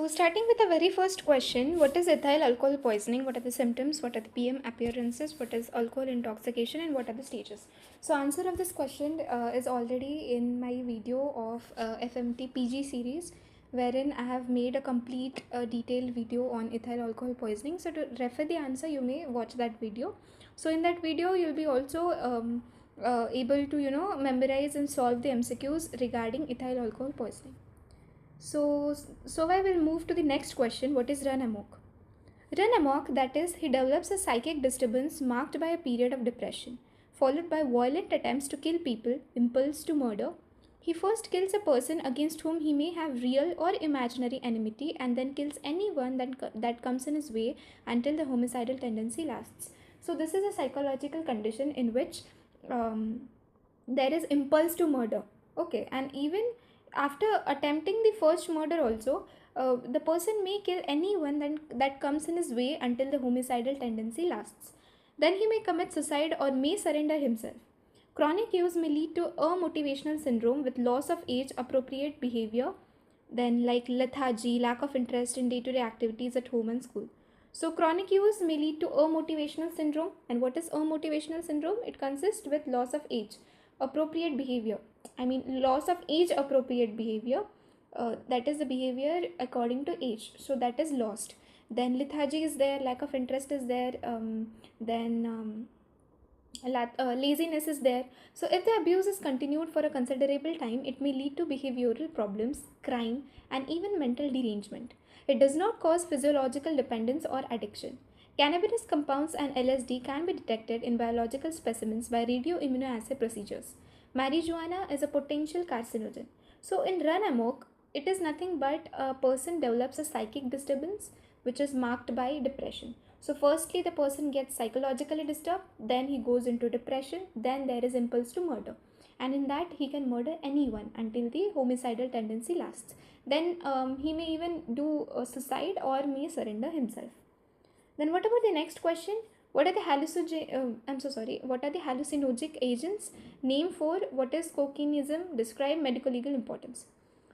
So, starting with the very first question, what is ethyl alcohol poisoning? What are the symptoms? What are the PM appearances? What is alcohol intoxication? And what are the stages? So, answer of this question is already in my video of FMT PG series, wherein I have made a complete detailed video on ethyl alcohol poisoning. So, to refer the answer, you may watch that video. So, in that video, you'll be also able to memorize and solve the MCQs regarding ethyl alcohol poisoning. So I will move to the next question. What is run amok? Run amok, that is, he develops a psychic disturbance marked by a period of depression, followed by violent attempts to kill people, impulse to murder. He first kills a person against whom he may have real or imaginary enmity and then kills anyone that comes in his way until the homicidal tendency lasts. So, this is a psychological condition in which there is impulse to murder. Okay, and even after attempting the first murder also, the person may kill anyone that comes in his way until the homicidal tendency lasts. Then he may commit suicide or may surrender himself. Chronic use may lead to a motivational syndrome with loss of age appropriate behavior, then like lethargy, lack of interest in day-to-day activities at home and school. So chronic use may lead to a motivational syndrome. And what is a motivational syndrome? It consists with loss of age appropriate behavior. Loss of age appropriate behavior, that is the behavior according to age, so that is lost. Then lethargy is there, lack of interest is there, then laziness is there. So if the abuse is continued for a considerable time, it may lead to behavioral problems, crime, and even mental derangement. It does not cause physiological dependence or addiction. Cannabis compounds and LSD can be detected in biological specimens by radioimmunoassay procedures. Marijuana is a potential carcinogen. So in run amok, it is nothing but a person develops a psychic disturbance which is marked by depression. So firstly, the person gets psychologically disturbed, then he goes into depression, then there is impulse to murder. And in that, he can murder anyone until the homicidal tendency lasts. Then he may even do suicide or may surrender himself. Then what about the next question? What are the What are the hallucinogenic agents? Name for what is cocainism? Describe medical legal importance.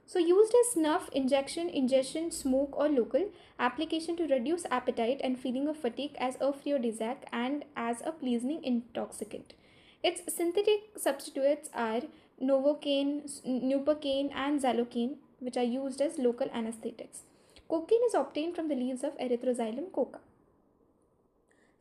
So used as snuff, injection, ingestion, smoke or local application to reduce appetite and feeling of fatigue as aphrodisiac and as a pleasing intoxicant. Its synthetic substitutes are novocaine, novocaine and xylocaine, which are used as local anesthetics. Cocaine is obtained from the leaves of Erythroxylum coca.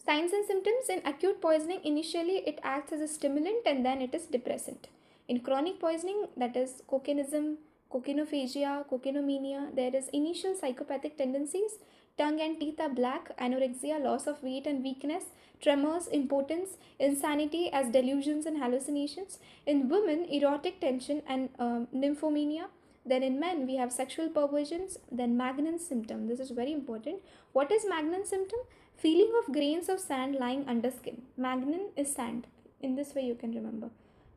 Signs and symptoms: in acute poisoning, initially it acts as a stimulant and then it is depressant. In chronic poisoning, that is cocainism, cocainophagia, cocainomania, there is initial psychopathic tendencies. Tongue and teeth are black, anorexia, loss of weight and weakness, tremors, impotence, insanity as delusions and hallucinations. In women, erotic tension and nymphomania. Then in men, we have sexual perversions. Then Magnan's symptom. This is very important. What is Magnan's symptom? Feeling of grains of sand lying under skin. Magnan is sand. In this way, you can remember.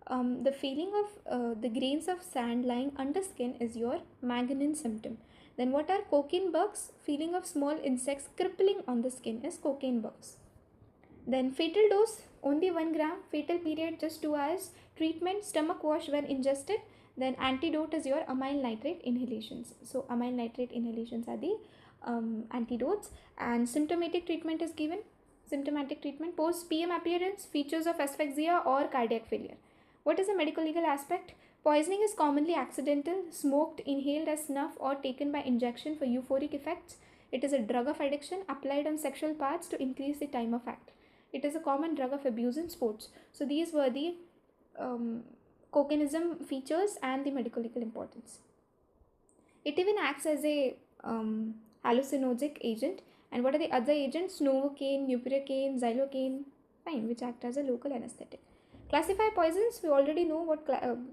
The feeling of the grains of sand lying under skin is your Magnan symptom. Then what are cocaine bugs? Feeling of small insects crippling on the skin is cocaine bugs. Then fatal dose, only 1 gram. Fatal period, just 2 hours. Treatment, stomach wash when ingested. Then antidote is your amyl nitrate inhalations. So amyl nitrate inhalations are the antidotes. And symptomatic treatment is given. Symptomatic treatment, post PM appearance, features of asphyxia or cardiac failure. What is the medical legal aspect? Poisoning is commonly accidental, smoked, inhaled as snuff or taken by injection for euphoric effects. It is a drug of addiction applied on sexual parts to increase the time of act. It is a common drug of abuse in sports. So these were the cocainism features and the medical legal importance. It even acts as a hallucinogenic agent. And what are the other agents? Novocaine, bupivacaine, xylocaine, fine, which act as a local anesthetic. Classify poisons. We already know what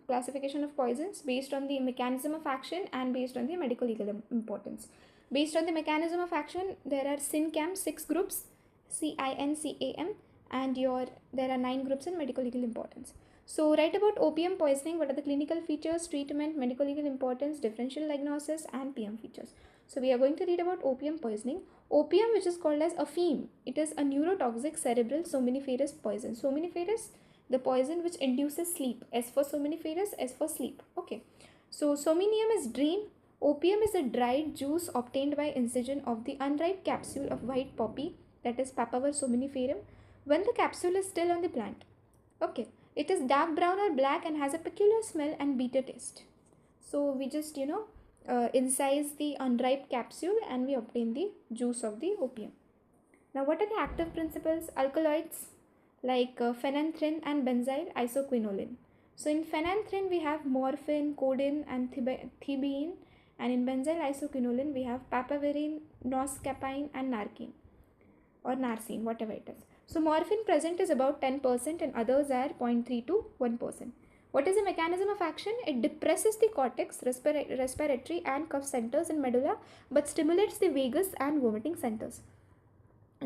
classification of poisons based on the mechanism of action and based on the medical legal importance. Based on the mechanism of action, there are SINCAM, 6 groups, CINCAM, and there are 9 groups in medical legal importance. So write about opium poisoning. What are the clinical features, treatment, medical legal importance, differential diagnosis, and PM features. So we are going to read about opium poisoning. Opium, which is called as afim, it is a neurotoxic cerebral somniferous poison. Somniferous, the poison which induces sleep. S for somniferous, S for sleep. Okay. So somnium is dream, Opium is a dried juice obtained by incision of the unripe capsule of white poppy, that is Papaver somniferum, when the capsule is still on the plant. Okay, it is dark brown or black and has a peculiar smell and bitter taste. So we just incise the unripe capsule and we obtain the juice of the opium. Now, what are the active principles? Alkaloids like phenanthrin and benzyl isoquinoline. So, in phenanthrin we have morphine, codeine, and thebaine, and in benzyl isoquinoline we have papaverine, noscapine, and narcine or narcine, whatever it is. So, morphine present is about 10% and others are 0.3 to 1%. What is the mechanism of action? It depresses the cortex, respiratory and cough centers in medulla, but stimulates the vagus and vomiting centers.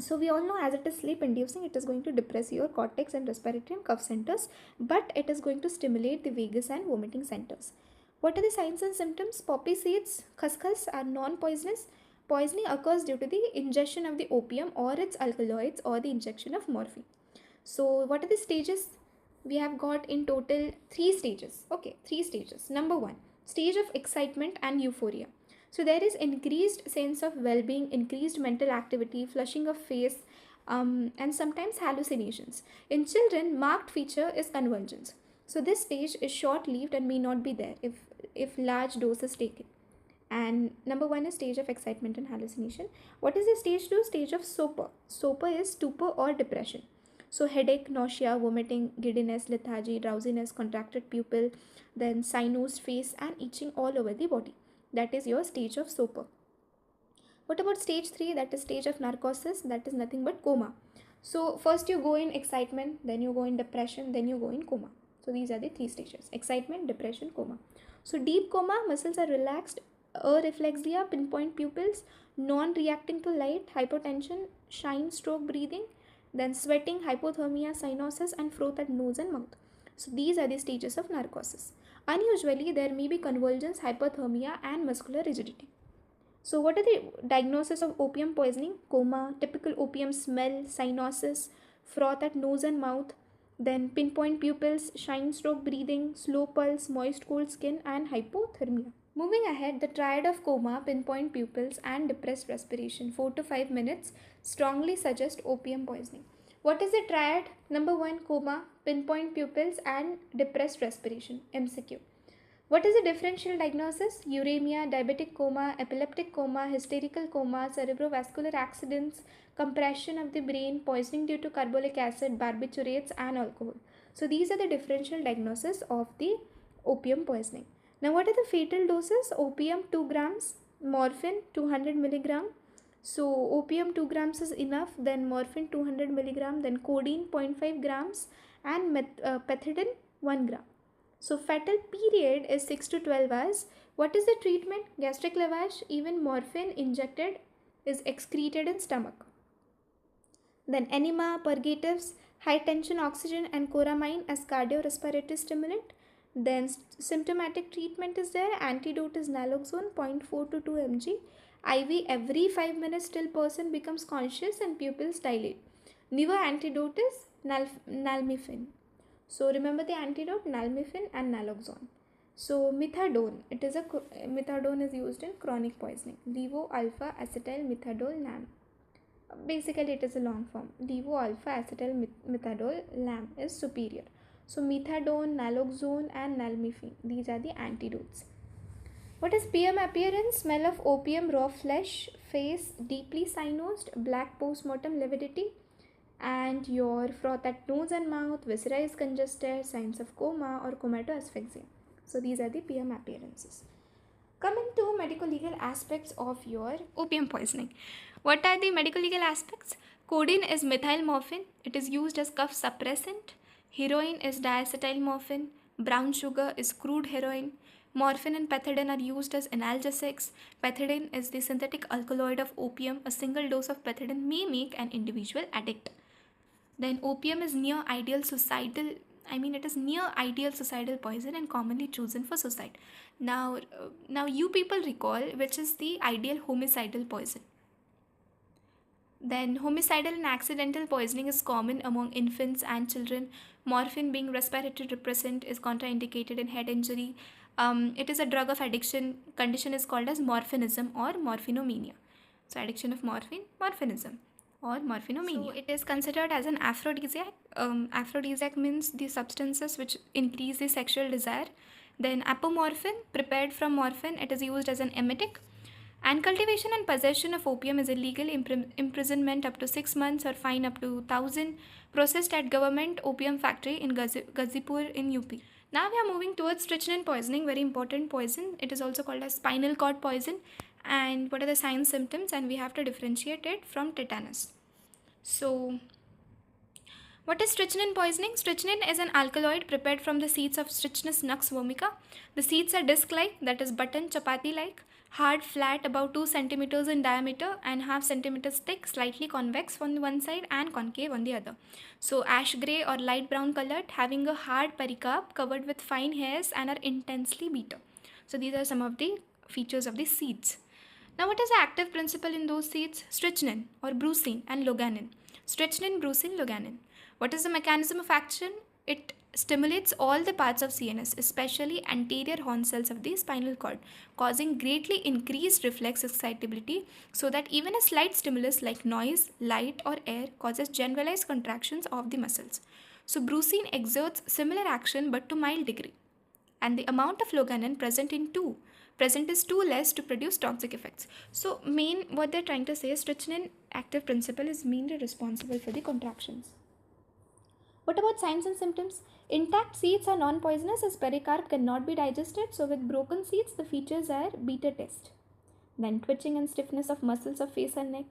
So we all know, as it is sleep inducing, it is going to depress your cortex and respiratory and cough centers, but it is going to stimulate the vagus and vomiting centers. What are the signs and symptoms? Poppy seeds, khaskhas are non-poisonous. Poisoning occurs due to the ingestion of the opium or its alkaloids or the injection of morphine. So what are the stages? We have got in total 3 stages. Okay, 3 stages. Number 1, stage of excitement and euphoria. So there is increased sense of well-being, increased mental activity, flushing of face, and sometimes hallucinations. In children, marked feature is convulsions. So this stage is short-lived and may not be there if large doses taken. And number 1 is stage of excitement and hallucination. What is the stage 2? Stage of sopor. Sopor is stupor or depression. So headache, nausea, vomiting, giddiness, lethargy, drowsiness, contracted pupil, then cyanosed face and itching all over the body. That is your stage of sopor. What about stage 3? That is stage of narcosis. That is nothing but coma. So first you go in excitement, then you go in depression, then you go in coma. So these are the 3 stages: excitement, depression, coma. So deep coma, muscles are relaxed, areflexia, pinpoint pupils, non-reacting to light, hypotension, shine, stroke breathing, then sweating, hypothermia, cyanosis, and froth at nose and mouth. So these are the stages of narcosis. Unusually, there may be convulsions, hypothermia, and muscular rigidity. So what are the diagnosis of opium poisoning? Coma, typical opium smell, cyanosis, froth at nose and mouth, then pinpoint pupils, shine, stroke breathing, slow pulse, moist cold skin, and hypothermia. Moving ahead, the triad of coma, pinpoint pupils, and depressed respiration, 4 to 5 minutes, strongly suggest opium poisoning. What is the triad? Number 1, coma, pinpoint pupils, and depressed respiration. MCQ. What is the differential diagnosis? Uremia, diabetic coma, epileptic coma, hysterical coma, cerebrovascular accidents, compression of the brain, poisoning due to carbolic acid, barbiturates, and alcohol. So these are the differential diagnosis of the opium poisoning. Now what are the fatal doses? Opium 2 grams, morphine 200 milligram. So opium 2 grams is enough, then morphine 200 milligram, then codeine 0.5 grams, and pethidine 1 gram. So fatal period is 6 to 12 hours. What is the treatment? Gastric lavage. Even morphine injected is excreted in stomach. Then enema, purgatives, high tension oxygen, and coramine as cardiorespiratory stimulant. Then symptomatic treatment is there. Antidote is naloxone 0.4 to 2 mg. IV every 5 minutes till person becomes conscious and pupils dilate. Newer antidote is nalmefene. So remember the antidote: nalmefene and naloxone. So methadone, methadone is used in chronic poisoning. Levo alpha acetyl methadol NAM. Basically it is a long form. Levo alpha acetyl methadol LAM is superior. So methadone, naloxone, and nalmefene, these are the antidotes. What is PM appearance? Smell of opium, raw flesh, face deeply cyanosed, black postmortem lividity, and your froth at nose and mouth, viscera is congested, signs of coma or comatoasphyxia. So these are the PM appearances. Coming to medical legal aspects of your opium poisoning. What are the medical legal aspects? Codeine is methyl morphine. It is used as cough suppressant. Heroin is diacetyl morphine. Brown sugar is crude heroin. Morphine and pethidine are used as analgesics. Pethidine is the synthetic alkaloid of opium. A single dose of pethidine may make an individual addict. Then opium is near ideal suicidal poison and commonly chosen for suicide. Now you people recall which is the ideal homicidal poison. Then homicidal and accidental poisoning is common among infants and children. Morphine, being respiratory depressant, is contraindicated in head injury. It is a drug of addiction. Condition is called as morphinism or morphinomania. So addiction of morphine, morphinism or morphinomania. So it is considered as an aphrodisiac. Aphrodisiac means the substances which increase the sexual desire. Then apomorphine, prepared from morphine, it is used as an emetic. And cultivation and possession of opium is illegal. Imprisonment up to 6 months or fine up to 1,000. Processed at government opium factory in Gazipur in UP. Now we are moving towards strychnine poisoning, very important poison. It is also called as spinal cord poison. And what are the signs, symptoms? And we have to differentiate it from tetanus. So, what is strychnine poisoning? Strychnine is an alkaloid prepared from the seeds of Strychnus nux vomica. The seeds are disc-like, that is button chapati-like, hard, flat, about 2 centimeters in diameter and half centimeters thick, slightly convex on one side and concave on the other. So ash grey or light brown colored, having a hard pericarp covered with fine hairs and are intensely bitter. So these are some of the features of the seeds. Now, what is the active principle in those seeds? Strychnine or brucine and loganin. Strychnine, brucine, loganin. What is the mechanism of action? It stimulates all the parts of CNS, especially anterior horn cells of the spinal cord, causing greatly increased reflex excitability so that even a slight stimulus like noise, light or air causes generalized contractions of the muscles. So brucine exerts similar action but to mild degree. And the amount of loganin present is too less to produce toxic effects. So what they're trying to say is strychnine active principle is mainly responsible for the contractions. What about signs and symptoms? Intact seeds are non-poisonous as pericarp cannot be digested. So with broken seeds, the features are beta test. Then twitching and stiffness of muscles of face and neck.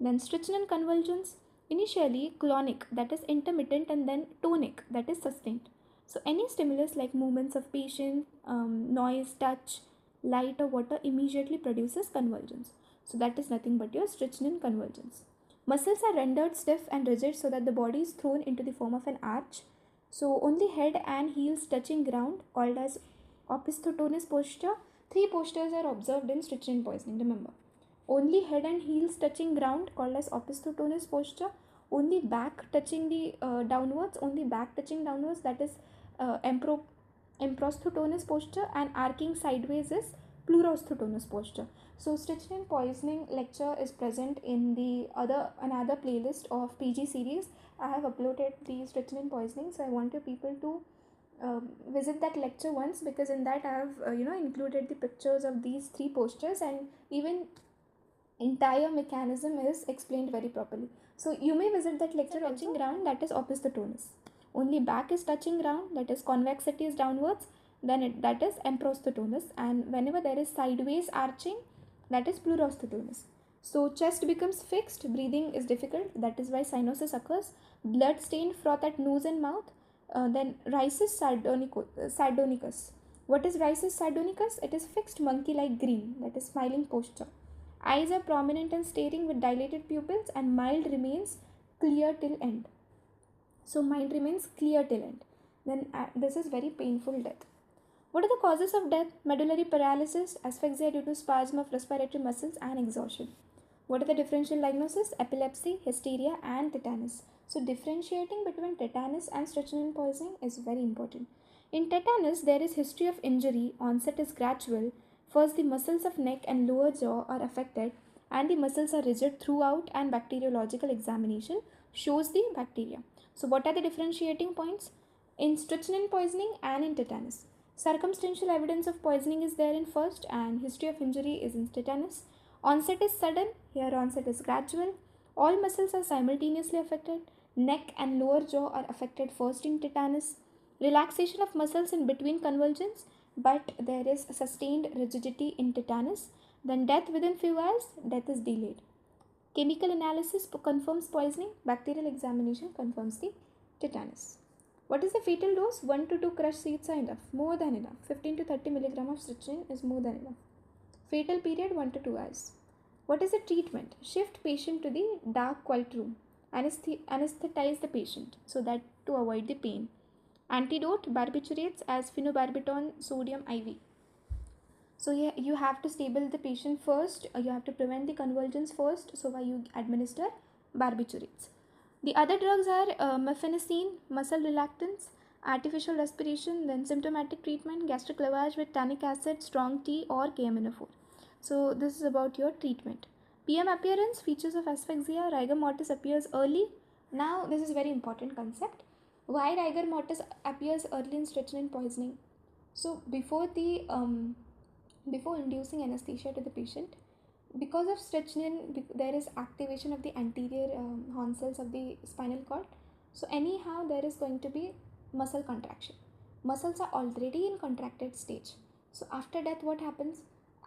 Then strychnine convulsions. Initially clonic, that is intermittent, and then tonic, that is sustained. So any stimulus like movements of patient, noise, touch, light or water immediately produces convulsions. So that is nothing but your strychnine convulsions. Muscles are rendered stiff and rigid so that the body is thrown into the form of an arch. So only head and heels touching ground, called as opisthotonous posture. 3 postures are observed in strychnine poisoning, remember. Only head and heels touching ground, called as opisthotonous posture. Only back touching the downwards, that is emprosthotonous posture, and arcing sideways is pleurosthotonous posture. So strychnine poisoning lecture is present in the another playlist of PG series. I have uploaded the strychnine poisoning, so I want you people to visit that lecture once, because in that I have included the pictures of these 3 postures, and even entire mechanism is explained very properly. So you may visit that lecture. Touching ground, that is opisthotonous. Only back is touching ground, that is convexity is downwards, then that is emprosthotonous, and whenever there is sideways arching, that is pleurosthotonous. So chest becomes fixed, breathing is difficult, that is why cyanosis occurs. Blood stained froth at nose and mouth. Then rhisis sardonicus. What is rhisis sardonicus? It is fixed monkey-like grin, that is smiling posture. Eyes are prominent and staring with dilated pupils, and mind remains clear till end. So mind remains clear till end. Then this is very painful death. What are the causes of death? Medullary paralysis, asphyxia due to spasm of respiratory muscles, and exhaustion. What are the differential diagnoses? Epilepsy, hysteria, and tetanus. So differentiating between tetanus and strychnine poisoning is very important. In tetanus, there is history of injury. Onset is gradual. First, the muscles of neck and lower jaw are affected, and the muscles are rigid throughout, and bacteriological examination shows the bacteria. So what are the differentiating points? In strychnine poisoning and in tetanus, circumstantial evidence of poisoning is there in first, and history of injury is in tetanus. Onset is sudden, here onset is gradual. All muscles are simultaneously affected. Neck and lower jaw are affected first in tetanus. Relaxation of muscles in between convulsions, but there is sustained rigidity in tetanus. Then death within few hours, death is delayed. Chemical analysis confirms poisoning, bacterial examination confirms the tetanus. What is the fatal dose? 1 to 2 crushed seeds are enough, more than enough. 15 to 30 mg of strychnine is more than enough. Fatal period 1 to 2 hours. What is the treatment? Shift patient to the dark quiet room. Anesthetize the patient so that to avoid the pain. Antidote, barbiturates as phenobarbital sodium IV. So you have to stable the patient first. You have to prevent the convulsions first. So why you administer barbiturates. The other drugs are mefenacine, muscle relaxants, artificial respiration, then symptomatic treatment, gastric lavage with tannic acid, strong tea, or KMNO4. So this is about your treatment. PM appearance, features of asphyxia, rigor mortis appears early. Now this is very important concept. Why rigor mortis appears early in strychnine poisoning? So before inducing anesthesia to the patient, because of strychnine, there is activation of the anterior horn cells of the spinal cord. So anyhow, there is going to be muscle contraction. Muscles are already in contracted stage. So after death, what happens?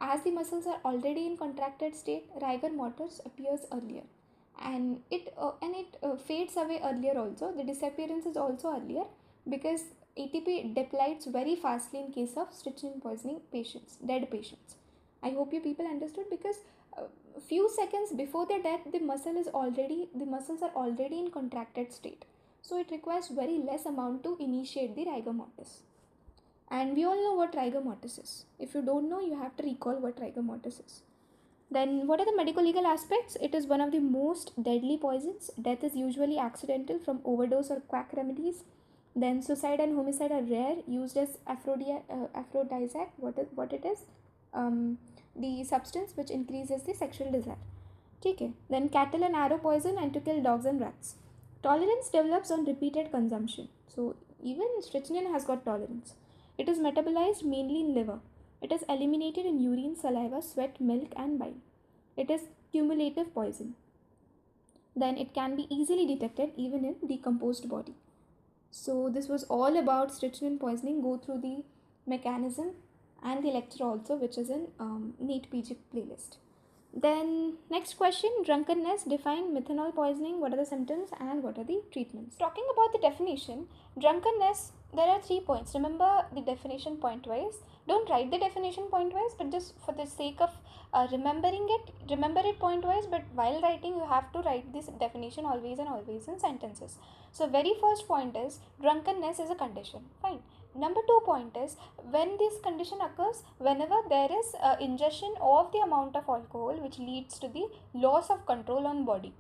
As the muscles are already in contracted state, rigor mortis appears earlier, and it fades away earlier also. The disappearance is also earlier because ATP depletes very fastly in case of strychnine poisoning patients, dead patients. I hope you people understood, because a few seconds before the death, the muscles are already in contracted state. So it requires very less amount to initiate the rigor mortis. And we all know what rigor mortis is. If you don't know, you have to recall what rigor mortis is. Then what are the medical legal aspects? It is one of the most deadly poisons. Death is usually accidental from overdose or quack remedies. Then suicide and homicide are rare, used as aphrodisiac. What it is? The substance which increases the sexual desire. Okay. Then cattle and arrow poison, and to kill dogs and rats. Tolerance develops on repeated consumption. So even strychnine has got tolerance. It is metabolized mainly in liver. It is eliminated in urine, saliva, sweat, milk, and bile. It is cumulative poison. Then it can be easily detected even in decomposed body. So this was all about strychnine poisoning. Go through the mechanism and the lecture also, which is in NEET PG playlist. Then next question, drunkenness, define methanol poisoning, what are the symptoms and what are the treatments. Talking about the definition, drunkenness, there are 3 points. Remember the definition point wise. Don't write the definition point wise, but just for the sake of remembering it, remember it point wise, but while writing you have to write this definition always and always in sentences. So very first point is drunkenness is a condition. Fine. Number 2 point is, when this condition occurs, whenever there is ingestion of the amount of alcohol which leads to the loss of control on body.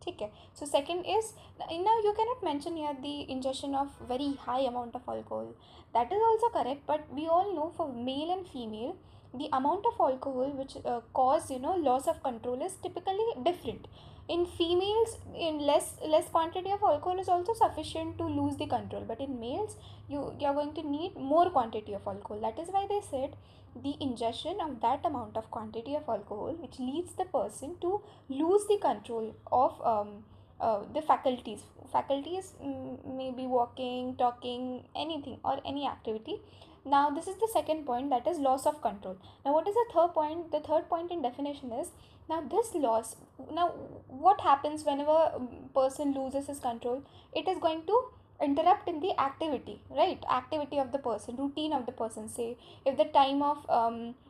Okay. So second is, now you cannot mention here the ingestion of very high amount of alcohol. That is also correct, but we all know for male and female, the amount of alcohol which cause loss of control is typically different. In females, in less quantity of alcohol is also sufficient to lose the control, but in males you're going to need more quantity of alcohol. That is why they said the ingestion of that amount of quantity of alcohol which leads the person to lose the control of the faculties, maybe walking, talking, anything or any activity. Now this is the second point, that is loss of control. Now what is the third point? The third point in definition is, now this loss, now what happens whenever a person loses his control? It is going to interrupt in the activity, right? Activity of the person, routine of the person. Say if the time of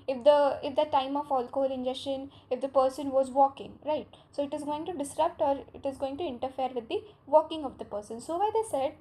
if the time of alcohol ingestion, if the person was walking, right, so it is going to disrupt or it is going to interfere with the walking of the person. So why they said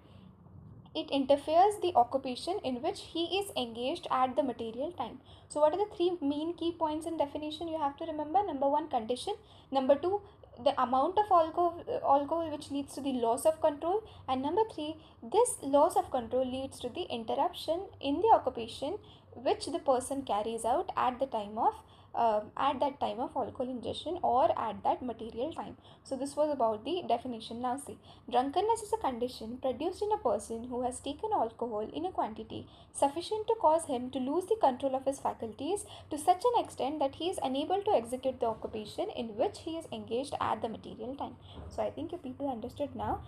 it interferes the occupation in which he is engaged at the material time. So what are the 3 main key points in definition you have to remember? Number 1, condition. Number 2, the amount of alcohol which leads to the loss of control. And number 3, this loss of control leads to the interruption in the occupation which the person carries out at the time of at that time of alcohol ingestion or at that material time. So this was about the definition. Now see, drunkenness is a condition produced in a person who has taken alcohol in a quantity sufficient to cause him to lose the control of his faculties to such an extent that he is unable to execute the occupation in which he is engaged at the material time. So I think you people understood now.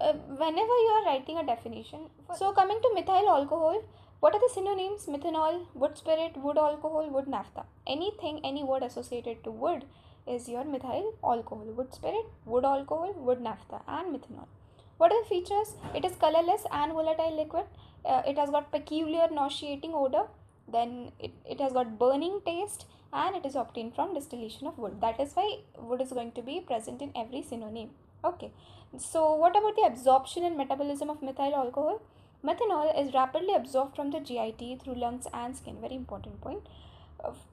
Whenever you are writing a definition, so coming to methyl alcohol, what are the synonyms? Methanol, wood spirit, wood alcohol, wood naphtha. Anything, any word associated to wood is your methyl alcohol. Wood spirit, wood alcohol, wood naphtha, and methanol. What are the features? It is colorless and volatile liquid. It has got peculiar nauseating odor. Then it has got burning taste, and it is obtained from distillation of wood. That is why wood is going to be present in every synonym. Okay. So what about the absorption and metabolism of methyl alcohol? Methanol is rapidly absorbed from the GIT through lungs and skin. Very important point.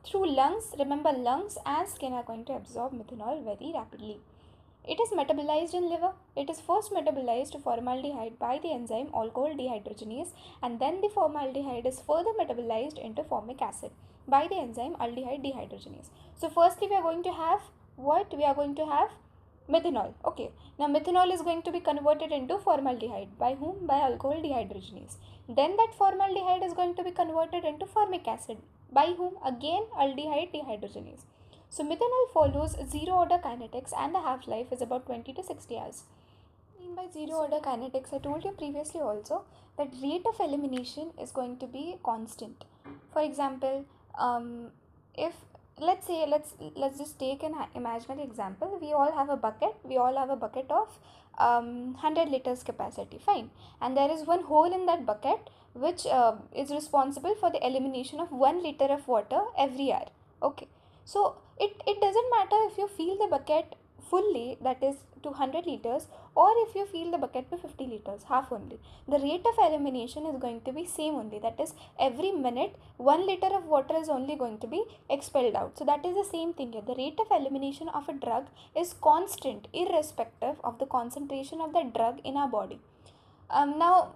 Through lungs, remember lungs and skin are going to absorb methanol very rapidly. It is metabolized in liver. It is first metabolized to formaldehyde by the enzyme alcohol dehydrogenase, and then the formaldehyde is further metabolized into formic acid by the enzyme aldehyde dehydrogenase. So firstly we are going to have what? We are going to have methanol. Okay. Now methanol is going to be converted into formaldehyde by whom? By alcohol dehydrogenase. Then that formaldehyde is going to be converted into formic acid by whom? Again aldehyde dehydrogenase. So methanol follows zero order kinetics and the half-life is about 20 to 60 hours. By zero order kinetics, I told you previously also that rate of elimination is going to be constant. For example, if let's say let's just take an imaginary example. We all have a bucket of 100 liters capacity, fine, and there is one hole in that bucket which is responsible for the elimination of 1 liter of water every hour. Okay, so it doesn't matter if you fill the bucket fully, that is to 100 liters, or if you fill the bucket to 50 liters, half only, the rate of elimination is going to be same only. That is, every minute 1 liter of water is only going to be expelled out. So that is the same thing here. The rate of elimination of a drug is constant irrespective of the concentration of that drug in our body. Now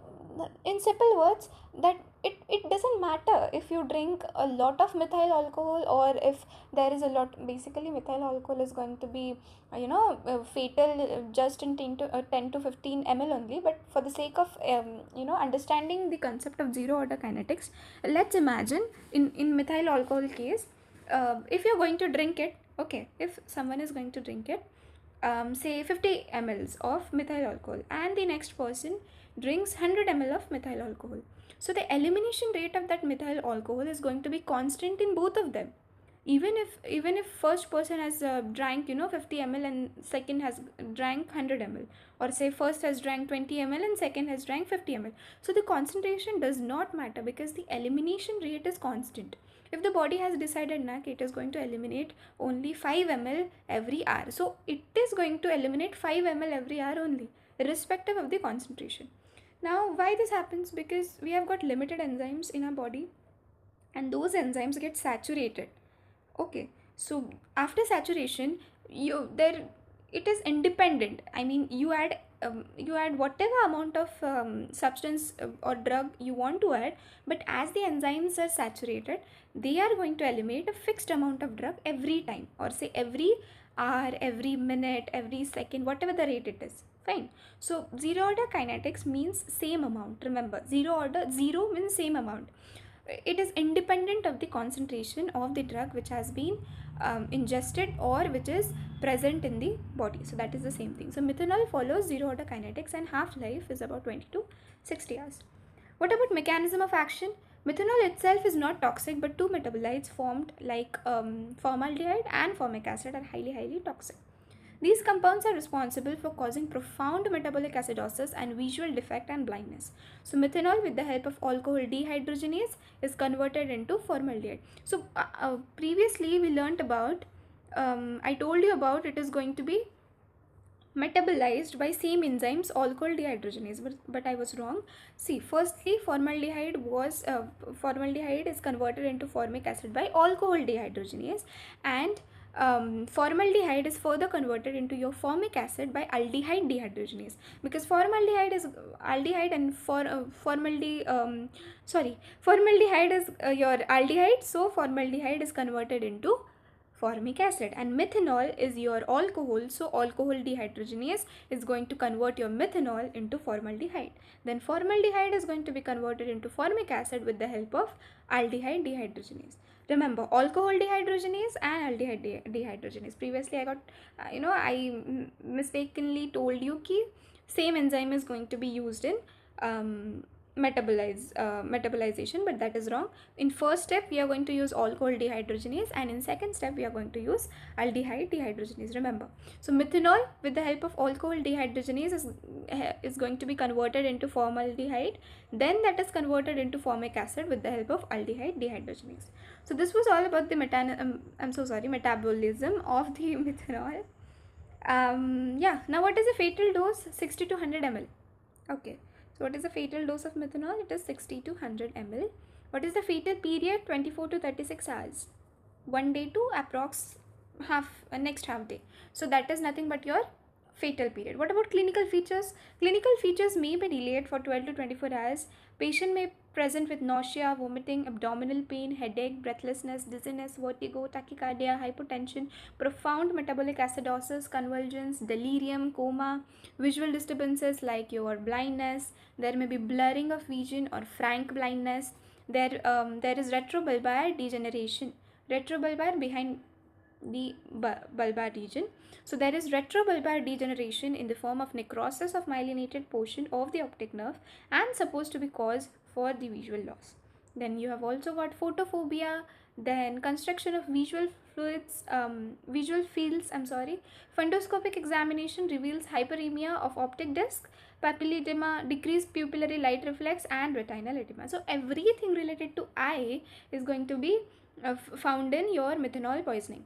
in simple words, that it doesn't matter if you drink a lot of methyl alcohol or if there is a lot. Basically methyl alcohol is going to be fatal just in 10 to 15 ml only, but for the sake of understanding the concept of zero order kinetics, let's imagine in methyl alcohol case, if you're going to drink it, okay, if someone is going to drink it, say 50 ml of methyl alcohol, and the next person drinks 100 ml of methyl alcohol. So the elimination rate of that methyl alcohol is going to be constant in both of them. Even if first person has drank 50 ml and second has drank 100 ml, or say first has drank 20 ml and second has drank 50 ml. So the concentration does not matter because the elimination rate is constant. If the body has decided that it is going to eliminate only 5 ml every hour, so it is going to eliminate 5 ml every hour only, irrespective of the concentration. Now why this happens? Because we have got limited enzymes in our body, and those enzymes get saturated. Okay, so after saturation, it is independent. I mean, you add whatever amount of substance or drug you want to add, but as the enzymes are saturated, they are going to eliminate a fixed amount of drug every time, or say every hour, every minute, every second, whatever the rate it is. Fine. So zero order kinetics means same amount. Remember, zero means same amount. It is independent of the concentration of the drug which has been ingested or which is present in the body. So that is the same thing. So methanol follows zero order kinetics and half-life is about 20 to 60 hours. What about mechanism of action? Methanol itself is not toxic, but two metabolites formed like formaldehyde and formic acid are highly toxic. These compounds are responsible for causing profound metabolic acidosis and visual defect and blindness. So methanol, with the help of alcohol dehydrogenase, is converted into formaldehyde. So previously we learnt about, I told you about, it is going to be metabolized by same enzymes alcohol dehydrogenase, but I was wrong. See, firstly formaldehyde is converted into formic acid by alcohol dehydrogenase, and formaldehyde is further converted into your formic acid by aldehyde dehydrogenase, because formaldehyde is aldehyde and formaldehyde is your aldehyde, so formaldehyde is converted into formic acid, and methanol is your alcohol, so alcohol dehydrogenase is going to convert your methanol into formaldehyde. Then formaldehyde is going to be converted into formic acid with the help of aldehyde dehydrogenase. Remember, alcohol dehydrogenase and aldehyde dehydrogenase. Previously I got I mistakenly told you ki same enzyme is going to be used in metabolization, but that is wrong. In first step we are going to use alcohol dehydrogenase, and in second step we are going to use aldehyde dehydrogenase. Remember, so methanol with the help of alcohol dehydrogenase is going to be converted into formaldehyde, then that is converted into formic acid with the help of aldehyde dehydrogenase. So this was all about the metabolism of the methanol. Yeah, now what is the fatal dose? 60 to 100 ml. Okay, so what is the fatal dose of methanol? It is 60 to 100 ml. What is the fatal period? 24 to 36 hours. 1 day to approx next half day. So that is nothing but your fatal period. What about clinical features? Clinical features may be delayed for 12 to 24 hours. Patient may present with nausea, vomiting, abdominal pain, headache, breathlessness, dizziness, vertigo, tachycardia, hypotension, profound metabolic acidosis, convulsions, delirium, coma, visual disturbances like your blindness. There may be blurring of vision or frank blindness. There is retrobulbar degeneration. Retrobulbar behind the bulbar region. So there is retrobulbar degeneration in the form of necrosis of myelinated portion of the optic nerve and supposed to be cause for the visual loss. Then you have also got photophobia, then construction of visual fields, Fundoscopic examination reveals hyperemia of optic disc, papilledema, decreased pupillary light reflex and retinal edema. So everything related to eye is going to be found in your methanol poisoning.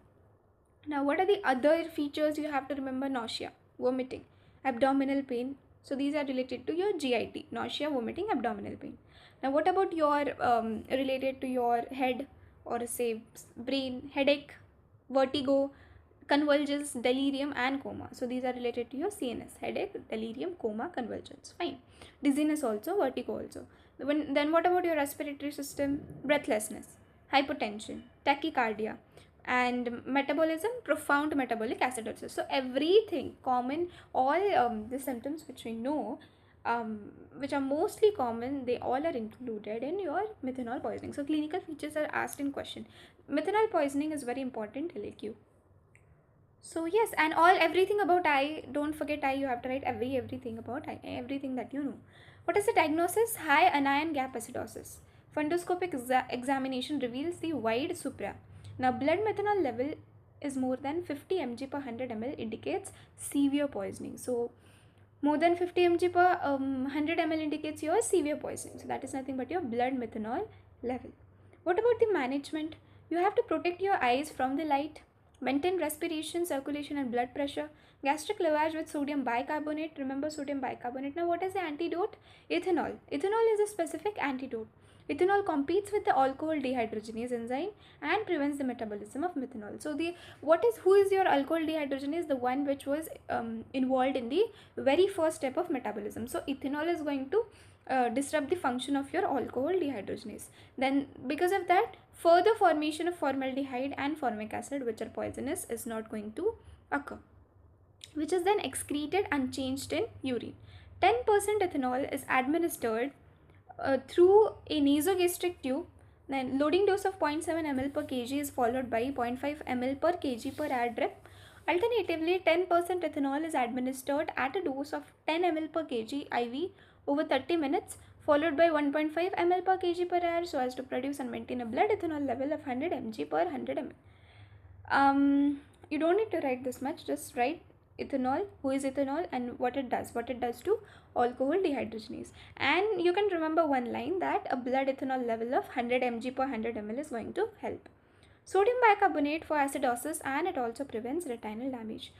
Now, what are the other features you have to remember? Nausea, vomiting, abdominal pain. So, these are related to your GIT, nausea, vomiting, abdominal pain. Now, what about your related to your head or say brain, headache, vertigo, convulsions, delirium and coma. So, these are related to your CNS, headache, delirium, coma, convulsions. Fine. Dizziness also, vertigo also. Then what about your respiratory system? Breathlessness, hypotension, tachycardia, and metabolism, profound metabolic acidosis. So everything common, all the symptoms which we know, which are mostly common, they all are included in your methanol poisoning. So clinical features are asked in question. Methanol poisoning is very important LAQ. So yes, and everything about eye, don't forget eye, you have to write everything about eye, everything that you know. What is the diagnosis? High anion gap acidosis. Fundoscopic examination reveals the wide supra. Now, blood methanol level is more than 50 mg per 100 ml indicates severe poisoning. So, more than 50 mg per 100 ml indicates your severe poisoning. So, that is nothing but your blood methanol level. What about the management? You have to protect your eyes from the light, maintain respiration, circulation and blood pressure, gastric lavage with sodium bicarbonate. Remember sodium bicarbonate. Now, what is the antidote? Ethanol. Ethanol is a specific antidote. Ethanol competes with the alcohol dehydrogenase enzyme and prevents the metabolism of methanol. So who is your alcohol dehydrogenase? The one which was involved in the very first step of metabolism. So ethanol is going to disrupt the function of your alcohol dehydrogenase. Then because of that, further formation of formaldehyde and formic acid, which are poisonous, is not going to occur, which is then excreted unchanged in urine. 10% ethanol is administered through a nasogastric tube. Then loading dose of 0.7 ml per kg is followed by 0.5 ml per kg per hour drip. Alternatively, 10% ethanol is administered at a dose of 10 ml per kg IV over 30 minutes, followed by 1.5 ml per kg per hour, so as to produce and maintain a blood ethanol level of 100 mg per 100 ml. You don't need to write this much, just write ethanol, who is ethanol and what it does to alcohol dehydrogenase. And you can remember one line that a blood ethanol level of 100 mg per 100 ml is going to help. Sodium bicarbonate for acidosis, and it also prevents retinal damage.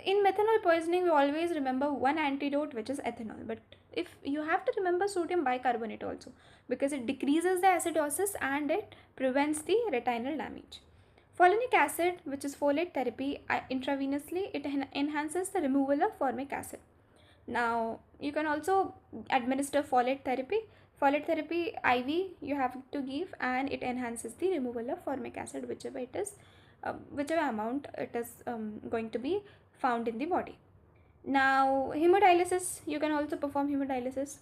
In methanol poisoning, we always remember one antidote, which is ethanol, but if you have to remember sodium bicarbonate also, because it decreases the acidosis and it prevents the retinal damage. Folinic acid, which is folate therapy intravenously, it enhances the removal of formic acid. Now, you can also administer folate therapy. Folate therapy IV you have to give, and it enhances the removal of formic acid, whichever it is, whichever amount it is going to be found in the body. Now, hemodialysis, you can also perform hemodialysis.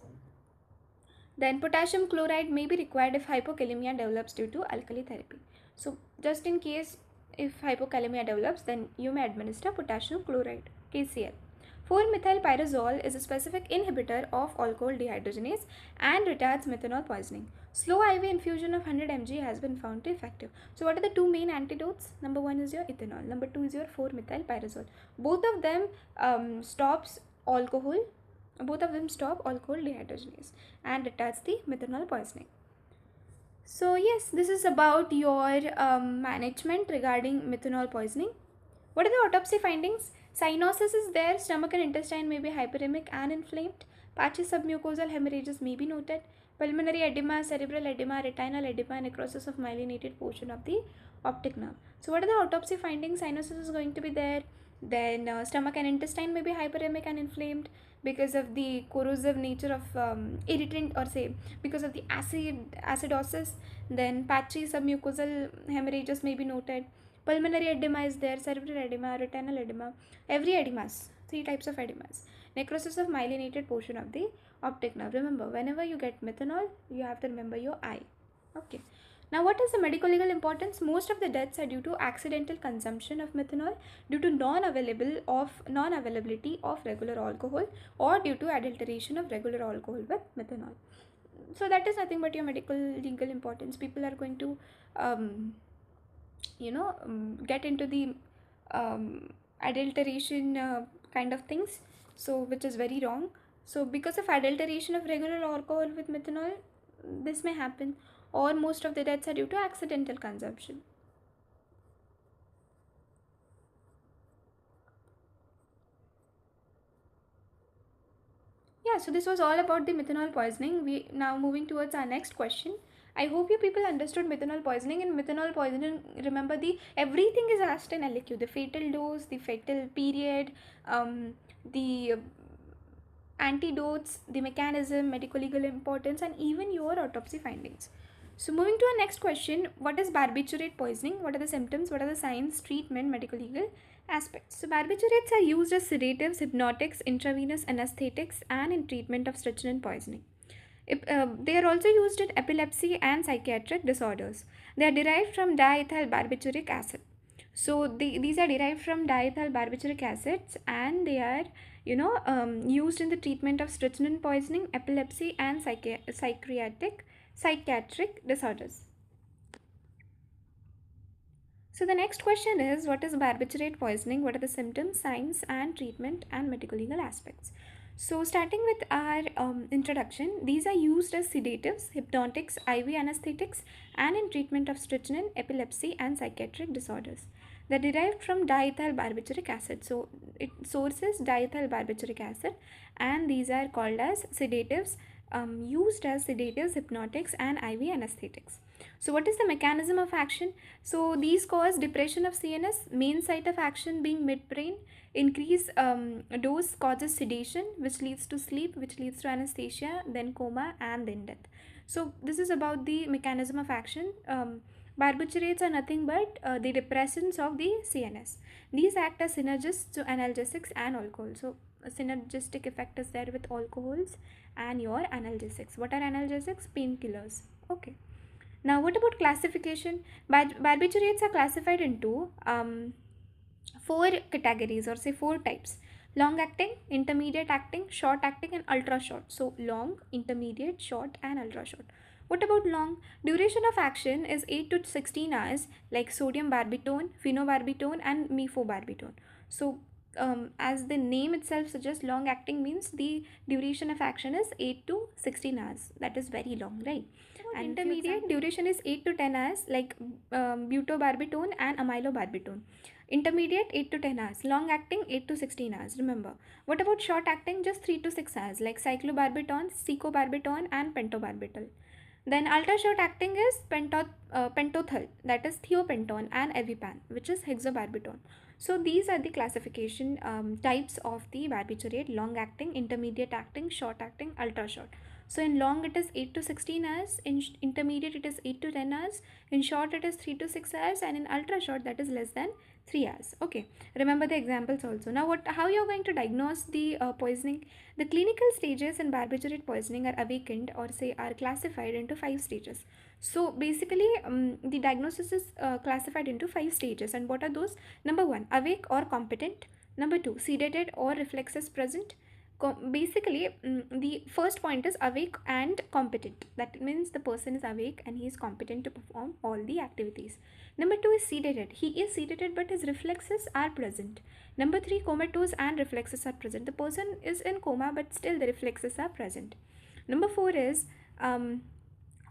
Then potassium chloride may be required if hypokalemia develops due to alkali therapy. So just in case if hypokalemia develops, then you may administer potassium chloride, KCl. 4-methylpyrazole is a specific inhibitor of alcohol dehydrogenase and retards methanol poisoning. Slow IV infusion of 100 mg has been found to be effective. So what are the two main antidotes? Number one is your ethanol. Number two is your 4-methylpyrazole. Both of them stop alcohol dehydrogenase and retards the methanol poisoning. So yes, this is about your management regarding methanol poisoning. What are the autopsy findings? Cyanosis is there, stomach and intestine may be hyperemic and inflamed. Patchy submucosal hemorrhages may be noted. Pulmonary edema, cerebral edema, retinal edema, necrosis of myelinated portion of the optic nerve. So what are the autopsy findings? Cyanosis is going to be there. Then stomach and intestine may be hyperemic and inflamed because of the corrosive nature of irritant, or say because of the acidosis. Then patchy submucosal hemorrhages may be noted. Pulmonary edema is there, cerebral edema, retinal edema, every edemas, three types of edemas. Necrosis of myelinated portion of the optic nerve. Remember, whenever you get methanol, you have to remember your eye. Okay. Now, what is the medical legal importance? Most of the deaths are due to accidental consumption of methanol, due to non-availability of regular alcohol, or due to adulteration of regular alcohol with methanol. So that is nothing but your medical legal importance. People are going to get into the adulteration kind of things, so which is very wrong. So because of adulteration of regular alcohol with methanol, this may happen, or most of the deaths are due to accidental consumption. Yeah, so this was all about the methanol poisoning. We now moving towards our next question. I hope you people understood methanol poisoning. In methanol poisoning, remember, the everything is asked in LQ: the fatal dose, the fatal period, the antidotes, the mechanism, medical legal importance, and even your autopsy findings. So moving to our next question, what is barbiturate poisoning? What are the symptoms? What are the signs, treatment, medical legal aspects? So barbiturates are used as sedatives, hypnotics, intravenous anesthetics, and in treatment of strychnine poisoning. They are also used in epilepsy and psychiatric disorders. They are derived from diethyl barbituric acid. So these are derived from diethyl barbituric acids, and they are used in the treatment of strychnine poisoning, epilepsy, and psychiatric disorders. So the next question is, what is barbiturate poisoning? What are the symptoms, signs, and treatment and medical legal aspects? So starting with our introduction, these are used as sedatives, hypnotics, IV anesthetics, and in treatment of strychnine, epilepsy, and psychiatric disorders. They're derived from diethyl barbituric acid. So it source is diethyl barbituric acid, and these are called as sedatives, used as sedatives, hypnotics, and IV anesthetics. So what is the mechanism of action? So these cause depression of CNS, main site of action being midbrain. Increase dose causes sedation, which leads to sleep, which leads to anesthesia, then coma, and then death. So this is about the mechanism of action. Barbiturates are nothing but the depressants of the CNS. These act as synergists to analgesics and alcohol. So a synergistic effect is there with alcohols and your analgesics. What are analgesics? Painkillers. Okay. Now, what about classification? Barbiturates are classified into four categories, or say four types: long acting, intermediate acting, short acting, and ultra short. So, long, intermediate, short, and ultra short. What about long? Duration of action is 8 to 16 hours, like sodium barbitone, phenobarbital, and methylbarbital. So, as the name itself suggests, long acting means the duration of action is 8 to 16 hours. That is very long, right? And intermediate duration is 8 to 10 hours, like butobarbitone and amylobarbitone. Intermediate 8 to 10 hours. Long acting 8 to 16 hours. Remember. What about short acting? Just 3 to 6 hours, like cyclobarbital, secobarbital, and pentobarbital. Then ultra short acting is pentothal, that is thiopentone, and evipan, which is hexabarbital. So these are the classification types of the barbiturate: long acting, intermediate acting, short acting, ultra short. So in long it is 8 to 16 hours, in intermediate it is 8 to 10 hours, in short it is 3 to 6 hours, and in ultra short that is less than 3 hours. Okay, remember the examples also. Now how you are going to diagnose the poisoning? The clinical stages in barbiturate poisoning are awakened, or say are classified into 5 stages. So basically the diagnosis is classified into 5 stages, and what are those? Number 1, awake or competent. Number 2, sedated or reflexes present. Basically the first point is awake and competent. That means the person is awake and he is competent to perform all the activities. Number 2 is sedated. He is sedated but his reflexes are present. Number 3, comatose and reflexes are present. The person is in coma but still the reflexes are present. Number 4 is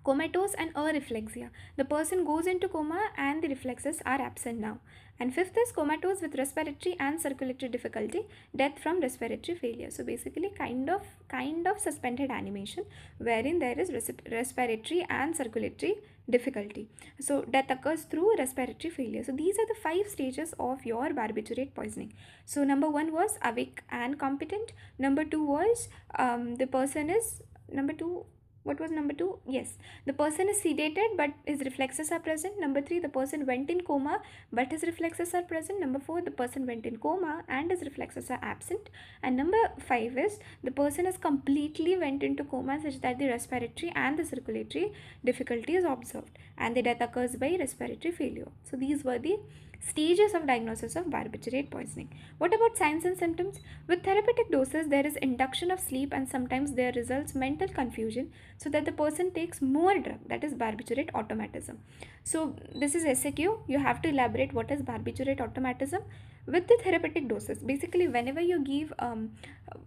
comatose and areflexia. The person goes into coma and the reflexes are absent now. And fifth is comatose with respiratory and circulatory difficulty, death from respiratory failure. So basically kind of suspended animation, wherein there is respiratory and circulatory difficulty. So death occurs through respiratory failure. So these are the 5 stages of your barbiturate poisoning. So number 1 was awake and competent. Number 2 was the person is number 2. What was number 2? Yes, the person is sedated but his reflexes are present. Number 3, the person went in coma but his reflexes are present. Number 4, the person went in coma and his reflexes are absent. And number 5 is the person has completely went into coma such that the respiratory and the circulatory difficulty is observed and the death occurs by respiratory failure. So these were the stages of diagnosis of barbiturate poisoning. What about signs and symptoms? With therapeutic doses, there is induction of sleep and sometimes there results mental confusion so that the person takes more drug, that is barbiturate automatism. So this is SAQ. You have to elaborate what is barbiturate automatism. With the therapeutic doses, basically whenever you give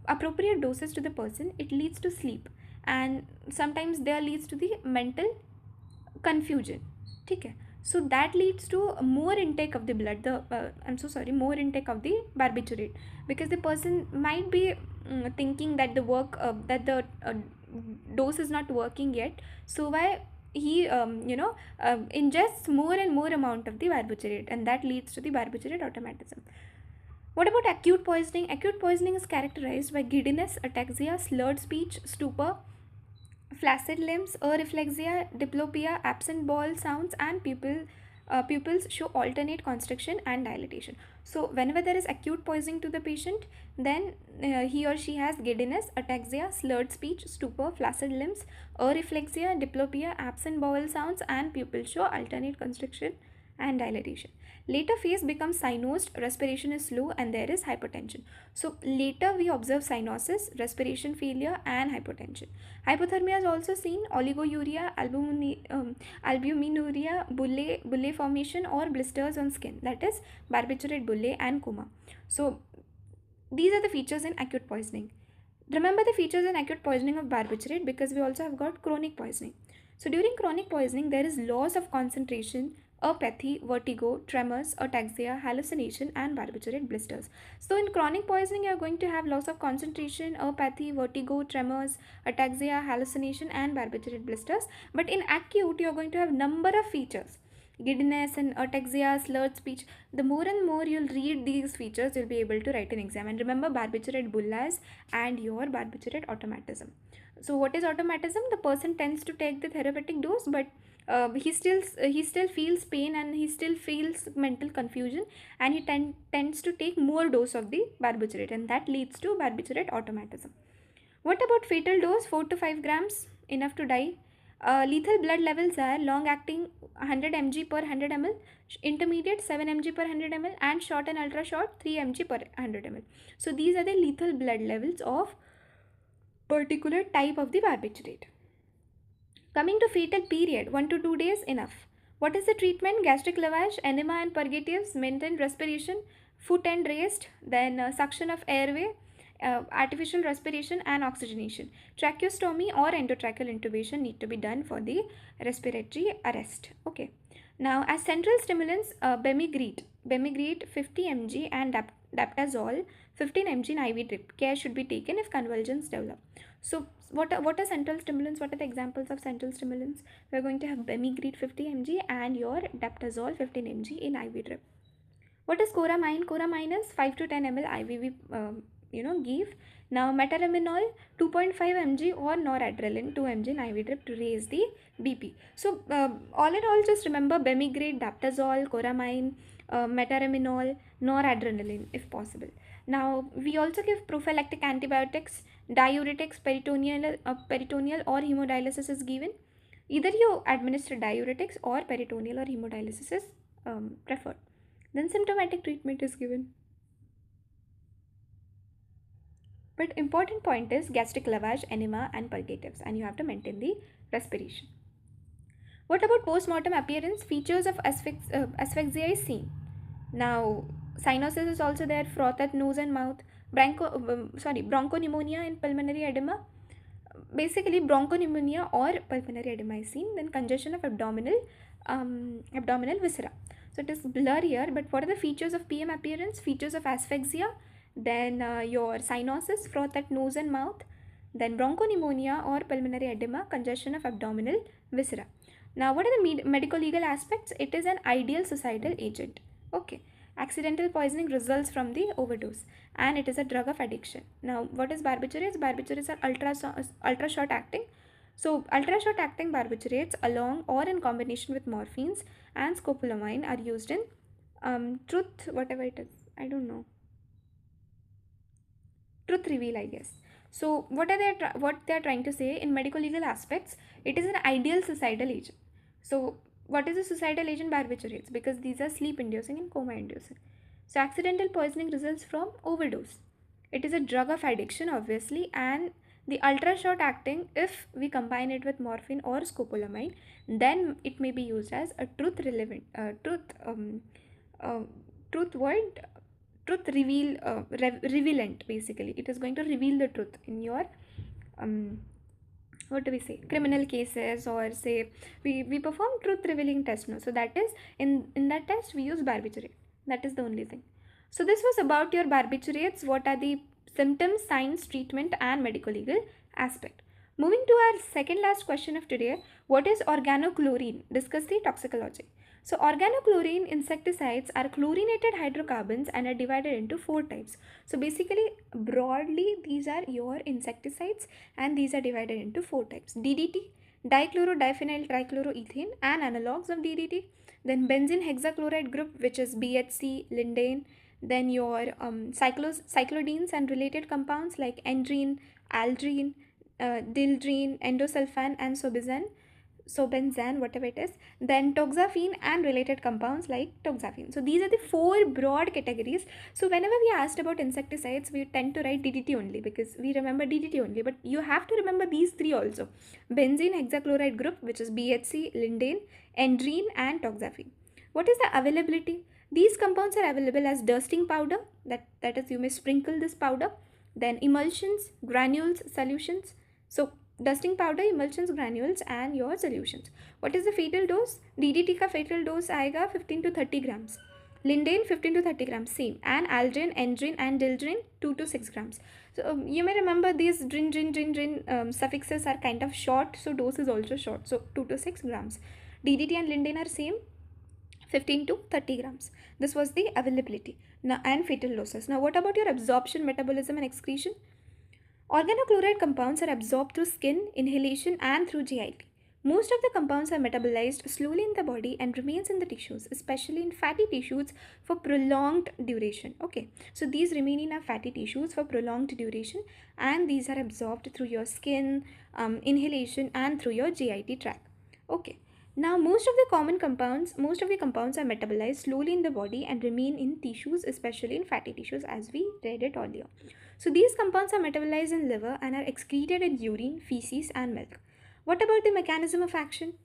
appropriate doses to the person, it leads to sleep and sometimes there leads to the mental confusion. Okay, so that leads to more intake of the blood, more intake of the barbiturate, because the person might be thinking that the dose is not working yet, so why he ingests more and more amount of the barbiturate, and that leads to the barbiturate automatism. What about acute poisoning? Acute poisoning is characterized by giddiness, ataxia, slurred speech, stupor, flaccid limbs, areflexia, diplopia, absent bowel sounds, and pupils show alternate constriction and dilatation. So whenever there is acute poisoning to the patient, then he or she has giddiness, ataxia, slurred speech, stupor, flaccid limbs, areflexia, diplopia, absent bowel sounds, and pupils show alternate constriction and dilatation. Later phase becomes cyanosed, respiration is slow, and there is hypertension. So later we observe cyanosis, respiration failure, and hypertension. Hypothermia is also seen, oligouria, albuminuria, bulle formation or blisters on skin, that is barbiturate bulle and coma. So these are the features in acute poisoning. Remember the features in acute poisoning of barbiturate because we also have got chronic poisoning. So during chronic poisoning, there is loss of concentration, apathy, vertigo, tremors, ataxia, hallucination, and barbiturate blisters. So in chronic poisoning, you are going to have loss of concentration, apathy, vertigo, tremors, ataxia, hallucination, and barbiturate blisters. But in acute, you are going to have number of features. Giddiness and ataxia, slurred speech. The more and more you'll read these features, you'll be able to write an exam. And remember barbiturate bullas and your barbiturate automatism. So what is automatism? The person tends to take the therapeutic dose, but he still feels pain and he still feels mental confusion, and he tends to take more dose of the barbiturate, and that leads to barbiturate automatism. What about fatal dose? 4 to 5 grams, enough to die. Lethal blood levels are long acting 100 mg per 100 ml, intermediate 7 mg per 100 ml, and short and ultra short 3 mg per 100 ml. So these are the lethal blood levels of particular type of the barbiturate. Coming to fatal period, 1 to 2 days enough. What is the treatment? Gastric lavage, enema and purgatives, maintain respiration, foot end raised, then suction of airway, artificial respiration and oxygenation. Tracheostomy or endotracheal intubation need to be done for the respiratory arrest. Okay. Now as central stimulants, Bemigrate 50 mg and daptazole 15 mg in IV drip. Care should be taken if convulsions develop. So what are central stimulants? What are the examples of central stimulants? We are going to have Bemigrate 50 mg and your daptazole 15 mg in IV drip. What is coramine? Coramine is 5 to 10 ml IVV give. Now metaraminol 2.5 mg or noradrenaline 2 mg in IV drip to raise the BP. So all in all, just remember Bemigrate, daptazole, coramine, metaraminol, noradrenaline if possible. Now we also give prophylactic antibiotics, diuretics, peritoneal or hemodialysis is given. Either you administer diuretics or peritoneal or hemodialysis is preferred. Then symptomatic treatment is given. But important point is gastric lavage, enema and purgatives, and you have to maintain the respiration. What about post-mortem appearance? Features of asphyxia is seen. Now cyanosis is also there, froth at nose and mouth, bronchopneumonia and pulmonary edema. Basically bronchopneumonia or pulmonary edema is seen. Then congestion of abdominal viscera. So it is blur here, but what are the features of PM appearance? Features of asphyxia, then your cyanosis, froth at nose and mouth, then bronchopneumonia or pulmonary edema, congestion of abdominal viscera. Now, what are the medical legal aspects? It is an ideal societal agent. Okay. Accidental poisoning results from the overdose, and it is a drug of addiction. Now, what is barbiturates? Barbiturates are ultra short acting. So, ultra short acting barbiturates, along or in combination with morphines and scopolamine, are used in truth, whatever it is. I don't know. Truth reveal, I guess. So what they are trying to say in medical legal aspects, it is an ideal societal agent. So what is a societal agent? Barbiturates, because these are sleep inducing and coma inducing. So accidental poisoning results from overdose. It is a drug of addiction, obviously, and the ultra short acting, if we combine it with morphine or scopolamine, then it may be used as a truth relevant uh, truth what truth revealant. Basically, it is going to reveal the truth in your um, what do we say, criminal cases, or say we perform truth revealing test. No, so that is in that test we use barbiturate. That is the only thing. So this was about your barbiturates. What are the symptoms, signs, treatment, and medical legal aspect. Moving to our second last question of today, what is organochlorine? Discuss the toxicology. So organochlorine insecticides are chlorinated hydrocarbons and are divided into 4 types. So basically, broadly, these are your insecticides, and these are divided into 4 types. DDT, dichloro-diphenyl trichloroethane, and analogs of DDT. Then benzene hexachloride group, which is BHC, lindane. Then your cyclodines and related compounds like endrine, aldrine, dildrine, endosulfan, and sobenzan, whatever it is. Then toxaphene and related compounds like toxaphene. So these are the 4 broad categories. So whenever we asked about insecticides, we tend to write DDT only because we remember DDT only, but you have to remember these 3 also: benzene hexachloride group, which is BHC, lindane, endrine, and toxaphene. What is the availability? These compounds are available as dusting powder, that is, you may sprinkle this powder. Then emulsions, granules, solutions. So dusting powder, emulsions, granules, and your solutions. What is the fatal dose? DDT का fatal dose आएगा 15 to 30 grams. Lindane 15 to 30 grams, same. And aldrin, endrin, and dildrin 2 to 6 grams. So you may remember these drin suffixes are kind of short, so dose is also short. So 2 to 6 grams. DDT and lindane are same, 15 to 30 grams. This was the availability now and fatal doses. Now what about your absorption, metabolism, and excretion? Organochloride compounds are absorbed through skin, inhalation, and through GIT. Most of the compounds are metabolized slowly in the body and remains in the tissues, especially in fatty tissues, for prolonged duration. Okay, so these remain in our fatty tissues for prolonged duration, and these are absorbed through your skin, inhalation, and through your GIT tract. Okay. Now, most of the compounds are metabolized slowly in the body and remain in tissues, especially in fatty tissues, as we read it earlier. So these compounds are metabolized in liver and are excreted in urine, feces, and milk. What about the mechanism of action?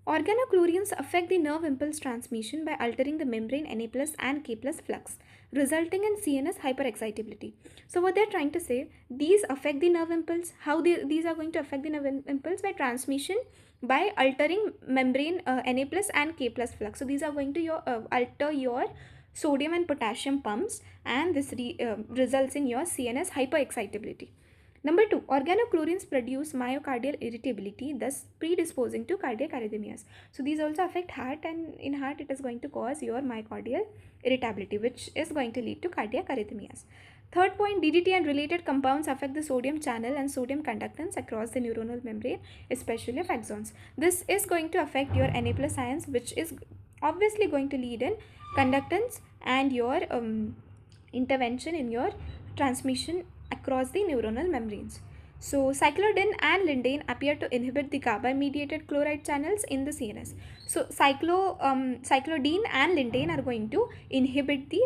Organochlorines affect the nerve impulse transmission by altering the membrane Na plus and K plus flux, resulting in CNS hyperexcitability. So what they are trying to say, these affect the nerve impulse. How these are going to affect the nerve impulse? By transmission, by altering membrane Na plus and K plus flux. So these are going to alter your sodium and potassium pumps, and this results in your CNS hyperexcitability. Number 2, organochlorines produce myocardial irritability, thus predisposing to cardiac arrhythmias. So these also affect heart, and in heart it is going to cause your myocardial irritability, which is going to lead to cardiac arrhythmias. Third point, DDT and related compounds affect the sodium channel and sodium conductance across the neuronal membrane, especially of axons. This is going to affect your Na plus ions, which is obviously going to lead in conductance and your intervention in your transmission across the neuronal membranes. So cyclodine and lindane appear to inhibit the GABA-mediated chloride channels in the CNS. So cyclodine and lindane are going to inhibit the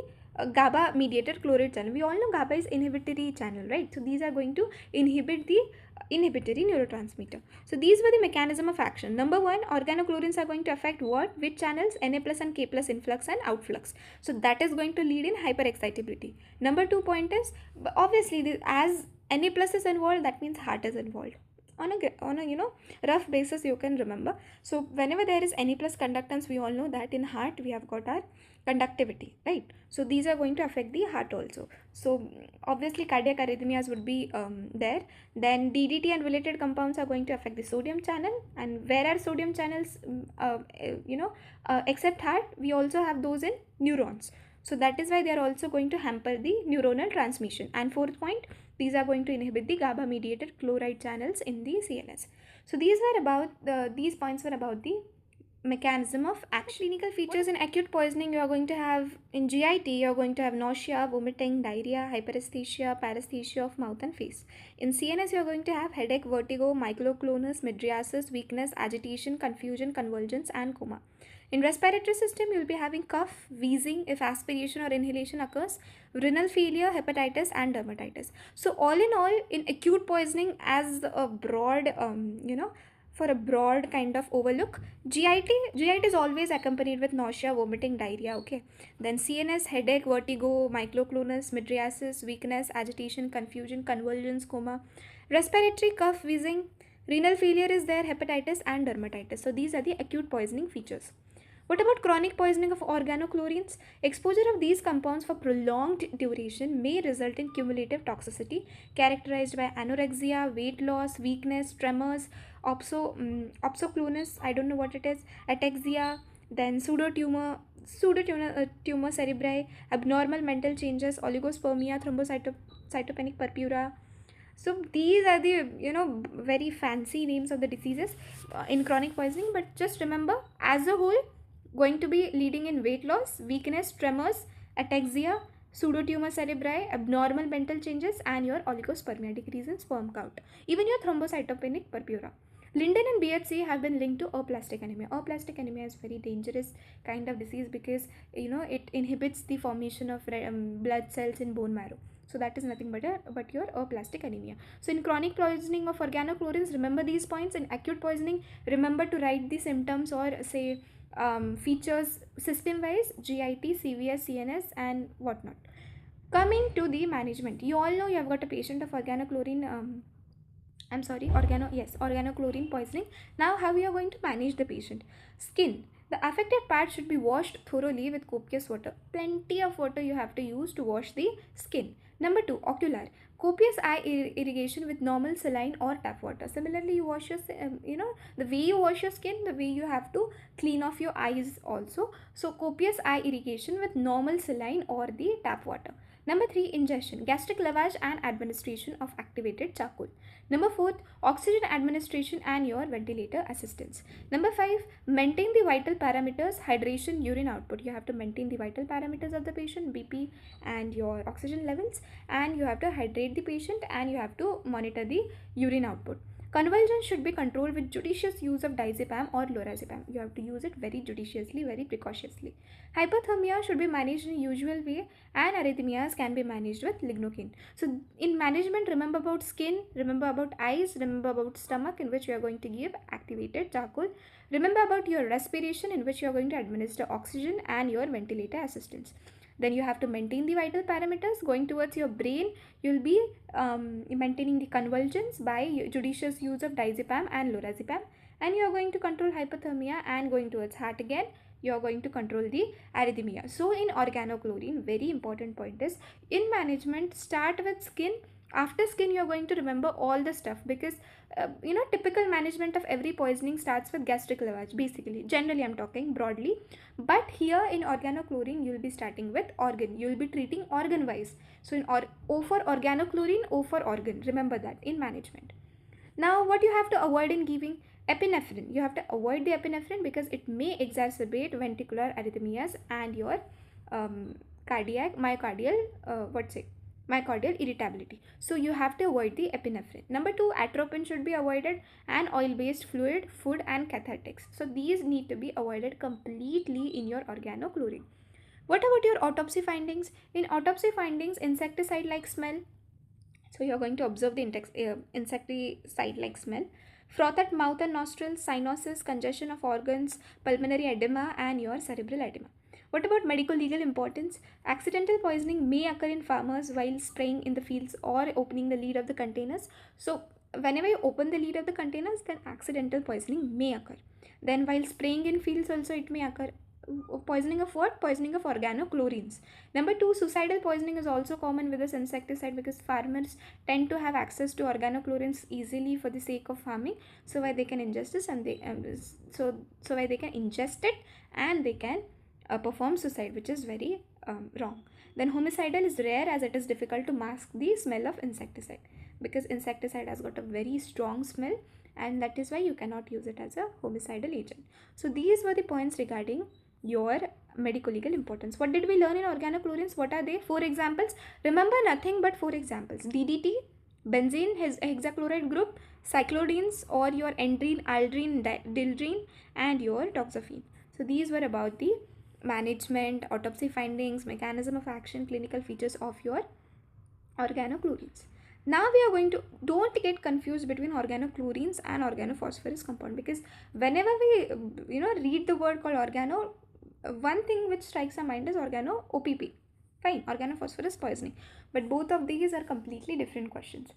GABA-mediated chloride channel. We all know GABA is inhibitory channel, right? So these are going to inhibit the inhibitory neurotransmitter. So these were the mechanism of action. Number 1, organochlorines are going to affect what? Which channels? Na plus and K plus influx and outflux. So that is going to lead in hyperexcitability. Number 2 point is, obviously as Na plus is involved, that means heart is involved. on a rough basis you can remember. So whenever there is Na plus conductance, we all know that in heart we have got our conductivity, right? So these are going to affect the heart also. So obviously cardiac arrhythmias would be there. Then DDT and related compounds are going to affect the sodium channel, and where are sodium channels, except heart, we also have those in neurons. So that is why they are also going to hamper the neuronal transmission. And fourth point, these are going to inhibit the GABA mediated chloride channels in the CNS. So these points were about the mechanism of action. Clinical features: in acute poisoning, you are going to have, in GIT, you are going to have nausea, vomiting, diarrhea, hyperesthesia, paresthesia of mouth and face. In CNS, you are going to have headache, vertigo, myoclonus, mydriasis, weakness, agitation, confusion, convulsions, and coma. In respiratory system, you will be having cough, wheezing if aspiration or inhalation occurs, renal failure, hepatitis, and dermatitis. So all in all, in acute poisoning, as a broad, for a broad kind of overlook, GIT is always accompanied with nausea, vomiting, diarrhea. Okay. Then CNS, headache, vertigo, myoclonus, mydriasis, weakness, agitation, confusion, convulsions, coma. Respiratory, cough, wheezing, renal failure is there, hepatitis, and dermatitis. So these are the acute poisoning features. What about chronic poisoning of organochlorines? Exposure of these compounds for prolonged duration may result in cumulative toxicity characterized by anorexia, weight loss, weakness, tremors, opsoclonus, I don't know what it is, ataxia, then tumor cerebri, abnormal mental changes, oligospermia, thrombocytopenic purpura. So these are the very fancy names of the diseases in chronic poisoning, but just remember, as a whole, going to be leading in weight loss, weakness, tremors, ataxia, pseudotumor cerebri, abnormal mental changes, and your oligospermia, decrease in sperm count, even your thrombocytopenic purpura. Linden and BHC have been linked to aplastic anemia. Aplastic anemia is very dangerous kind of disease because it inhibits the formation of blood cells in bone marrow. So that is nothing but your aplastic anemia. So in chronic poisoning of organochlorines, remember these points. In acute poisoning, remember to write the symptoms or say features system wise: GIT, CVS, CNS, and whatnot. Coming to the management, you all know you have got a patient of organochlorine poisoning. Now, how we are going to manage the patient? Skin. The affected part should be washed thoroughly with copious water. Plenty of water you have to use to wash the skin. Number 2, ocular. Copious eye irrigation with normal saline or tap water. Similarly, you wash your, the way you wash your skin, the way you have to clean off your eyes also. So, copious eye irrigation with normal saline or the tap water. Number 3, ingestion, gastric lavage and administration of activated charcoal. Number 4, oxygen administration and your ventilator assistance. Number 5, maintain the vital parameters, hydration, urine output. You have to maintain the vital parameters of the patient, BP and your oxygen levels, and you have to hydrate the patient, and you have to monitor the urine output. Convulsion should be controlled with judicious use of diazepam or lorazepam. You have to use it very judiciously, very precautiously. Hypothermia should be managed in a usual way, and arrhythmias can be managed with lignocaine. So in management, remember about skin, remember about eyes, remember about stomach, in which you are going to give activated charcoal. Remember about your respiration, in which you are going to administer oxygen, and your ventilator assistance. Then you have to maintain the vital parameters. Going towards your brain, you'll be maintaining the convulsions by judicious use of diazepam and lorazepam, and you are going to control hypothermia. And going towards heart again, you are going to control the arrhythmia. So in organochlorine, very important point is, in management, start with skin. After skin, you are going to remember all the stuff, because typical management of every poisoning starts with gastric lavage, basically, generally I'm talking broadly. But here in organochlorine, you will be starting with organ. You will be treating organ wise. So in O for organochlorine, O for organ, remember that in management. Now, what you have to avoid in giving? Epinephrine. You have to avoid the epinephrine because it may exacerbate ventricular arrhythmias and your myocardial irritability. So you have to avoid the epinephrine. Number 2, atropine should be avoided, and oil-based fluid, food, and cathartics. So these need to be avoided completely in your organochlorine. What about your autopsy findings? In autopsy findings, insecticide-like smell. So you're going to observe the insecticide-like smell. Froth at mouth and nostrils, cyanosis, congestion of organs, pulmonary edema, and your cerebral edema. What about medical legal importance? Accidental poisoning may occur in farmers while spraying in the fields or opening the lid of the containers. So whenever you open the lid of the containers, then accidental poisoning may occur. Then while spraying in fields also it may occur. Poisoning of what? Poisoning of organochlorines. Number two, suicidal poisoning is also common with this insecticide, because farmers tend to have access to organochlorines easily for the sake of farming. So why they can ingest this, and they so why they can ingest it, and they can perform suicide, which is very wrong. Then homicidal is rare, as it is difficult to mask the smell of insecticide, because insecticide has got a very strong smell, and that is why you cannot use it as a homicidal agent. So these were the points regarding your medical legal importance. What did we learn in organochlorines? What are they? Four examples. Remember nothing but four examples: DDT, benzene hexachloride group, cyclodines or your endrine, aldrine, dildrine, and your toxaphene. So these were about the management, autopsy findings, mechanism of action, clinical features of your organochlorines. Now we are going to, don't get confused between organochlorines and organophosphorus compound, because whenever we read the word called organo, one thing which strikes our mind is organo OPP, fine, organophosphorus poisoning, but both of these are completely different questions.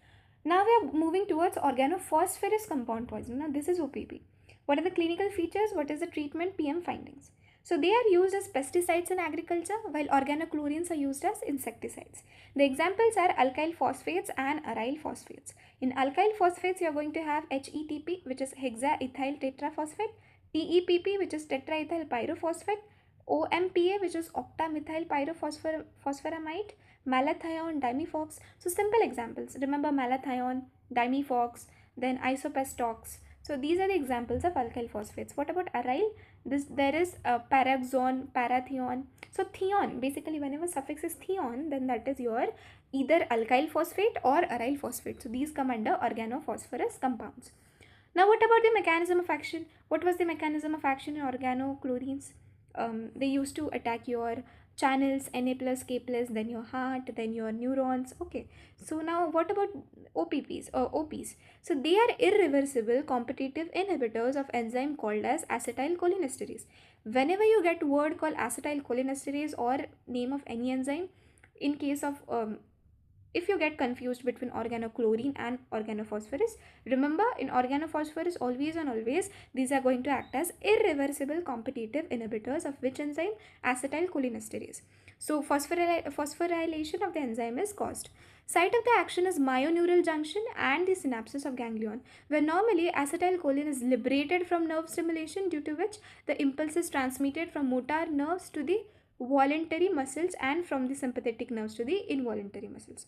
Now we are moving towards organophosphorus compound poisoning. Now this is OPP. What are the clinical features? What is the treatment? PM findings. So they are used as pesticides in agriculture, while organochlorines are used as insecticides. The examples are alkyl phosphates and aryl phosphates. In alkyl phosphates, you are going to have HETP, which is hexaethyl tetraphosphate, TEPP, which is tetraethyl pyrophosphate, OMPA, which is octamethyl pyrophosphoramide, malathion, dimethox. So simple examples. Remember malathion, dimethox, then isopestox. So these are the examples of alkyl phosphates. What about aryl? There is paraxone, parathion. So thion, basically whenever suffix is thion, then that is your either alkyl phosphate or aryl phosphate. So these come under organophosphorus compounds. Now what about the mechanism of action? What was the mechanism of action in organochlorines? They used to attack your channels, Na plus, K plus, then your heart, then your neurons. Okay, so now what about OPPs or OPs? So they are irreversible competitive inhibitors of enzyme called as acetylcholinesterase. Whenever you get word called acetylcholinesterase or name of any enzyme, in case of if you get confused between organochlorine and organophosphorus, remember in organophosphorus always and always these are going to act as irreversible competitive inhibitors of which enzyme? Acetylcholinesterase. So phosphorylation of the enzyme is caused. Site of the action is myoneural junction and the synapses of ganglion, where normally acetylcholine is liberated from nerve stimulation, due to which the impulse is transmitted from motor nerves to the voluntary muscles and from the sympathetic nerves to the involuntary muscles.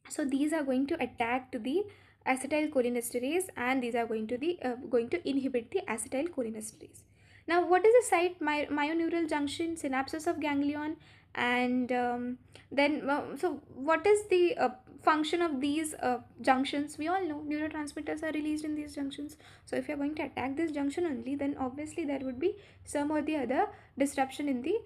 So these are going to attack to the acetylcholinesterase, and these are going to inhibit the acetylcholinesterase. Now what is the site? Myoneural junction, synapses of ganglion, and so what is the function of these junctions? We all know neurotransmitters are released in these junctions. So if you are going to attack this junction only, then obviously there would be some or the other disruption in the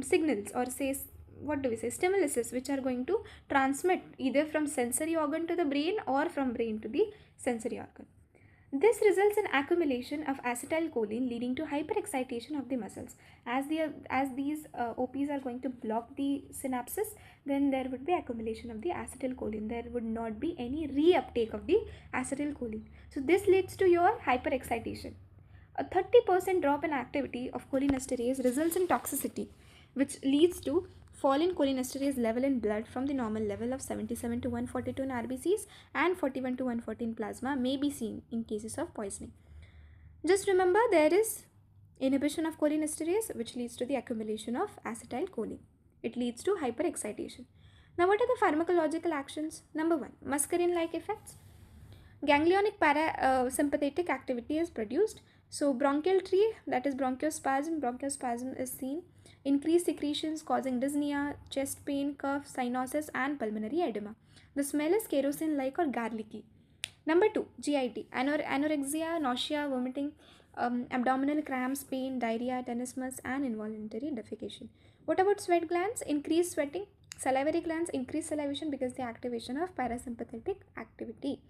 signals, or say, what do we say, stimuluses, which are going to transmit either from sensory organ to the brain or from brain to the sensory organ. This results in accumulation of acetylcholine, leading to hyperexcitation of the muscles. As these OPs are going to block the synapses, then there would be accumulation of the acetylcholine. There would not be any reuptake of the acetylcholine. So this leads to your hyperexcitation. A 30% drop in activity of cholinesterase results in toxicity, which leads to fall in cholinesterase level in blood from the normal level of 77 to 142 in RBCs and 41 to 140 in plasma may be seen in cases of poisoning. Just remember, there is inhibition of cholinesterase, which leads to the accumulation of acetylcholine. It leads to hyperexcitation. Now what are the pharmacological actions? Number 1, muscarine-like effects. Ganglionic parasympathetic activity is produced. So bronchial tree, that is bronchospasm is seen. Increased secretions causing dyspnea, chest pain, cough, cyanosis, and pulmonary edema. The smell is kerosene-like or garlicky. Number 2, GIT, anorexia, nausea, vomiting, abdominal cramps, pain, diarrhea, tenesmus, and involuntary defecation. What about sweat glands? Increased sweating. Salivary glands, increased salivation because the activation of parasympathetic activity.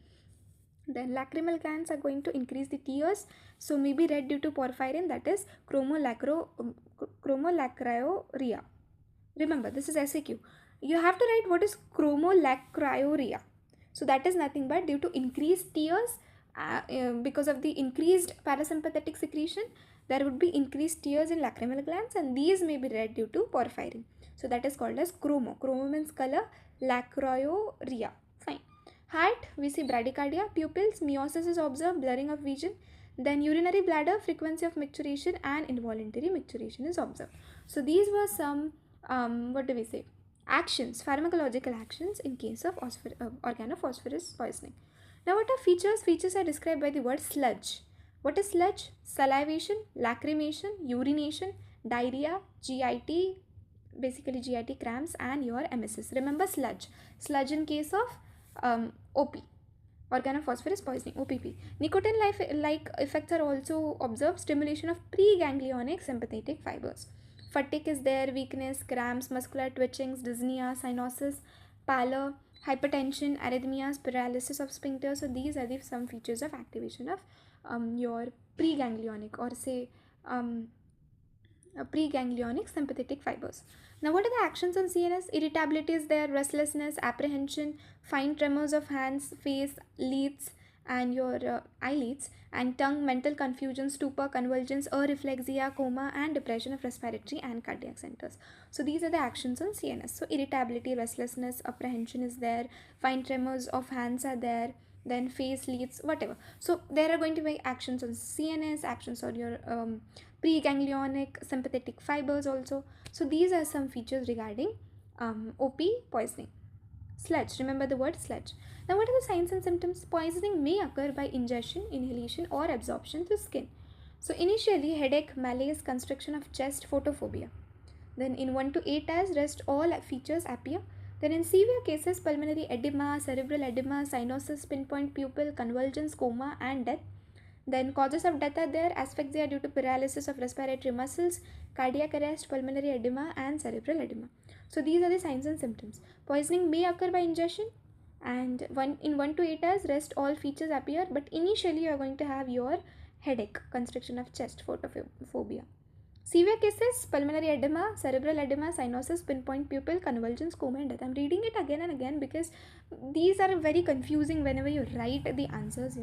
Then lacrimal glands are going to increase the tears, so may be red due to porphyrin, that is chromolacryuria. Remember, this is SAQ. You have to write what is chromolacryuria. So that is nothing but due to increased tears, because of the increased parasympathetic secretion, there would be increased tears in lacrimal glands, and these may be red due to porphyrin. So that is called as chromo. Chromo means color, lacryorrhea. Fine. Heart, we see bradycardia, pupils, meiosis is observed, blurring of vision. Then urinary bladder, frequency of micturition and involuntary micturition is observed. So these were some, what do we say, actions, pharmacological actions in case of organophosphorus poisoning. Now what are features? Features are described by the word sludge. What is sludge? Salivation, lacrimation, urination, diarrhea, GIT, basically GIT cramps, and your emesis. Remember sludge. Sludge in case of OP, organophosphorus poisoning, OPP. Nicotine-like effects are also observed. Stimulation of preganglionic sympathetic fibers. Fatigue is there, weakness, cramps, muscular twitchings, dyspnea, cyanosis, pallor, hypertension, arrhythmias, paralysis of sphincter. So these are the some features of activation of your preganglionic, or say preganglionic sympathetic fibers. Now what are the actions on CNS? Irritability is there, restlessness, apprehension, fine tremors of hands, face, lids, and your eyelids, and tongue, mental confusion, stupor, convulsions, areflexia, coma, and depression of respiratory and cardiac centers. So these are the actions on CNS. So irritability, restlessness, apprehension is there, fine tremors of hands are there, then face, lids, whatever. So there are going to be actions on CNS, actions on your preganglionic sympathetic fibers also. So these are some features regarding OP poisoning. Sludge, remember the word sludge. Now what are the signs and symptoms? Poisoning may occur by ingestion, inhalation, or absorption through skin. So initially headache, malaise, constriction of chest, photophobia. Then in 1 to 8 hours, rest all features appear. Then in severe cases, pulmonary edema, cerebral edema, cyanosis, pinpoint pupil, convulsions, coma, and death. Then causes of death are there: asphyxia due to paralysis of respiratory muscles, cardiac arrest, pulmonary edema, and cerebral edema. So these are the signs and symptoms. Poisoning may occur by ingestion, and in 1 to 8 hours, rest all features appear, but initially you are going to have your headache, constriction of chest, photophobia. Severe cases: pulmonary edema, cerebral edema, cyanosis, pinpoint pupil, convulsions, coma, and death. I'm reading it again and again because these are very confusing whenever you write the answers,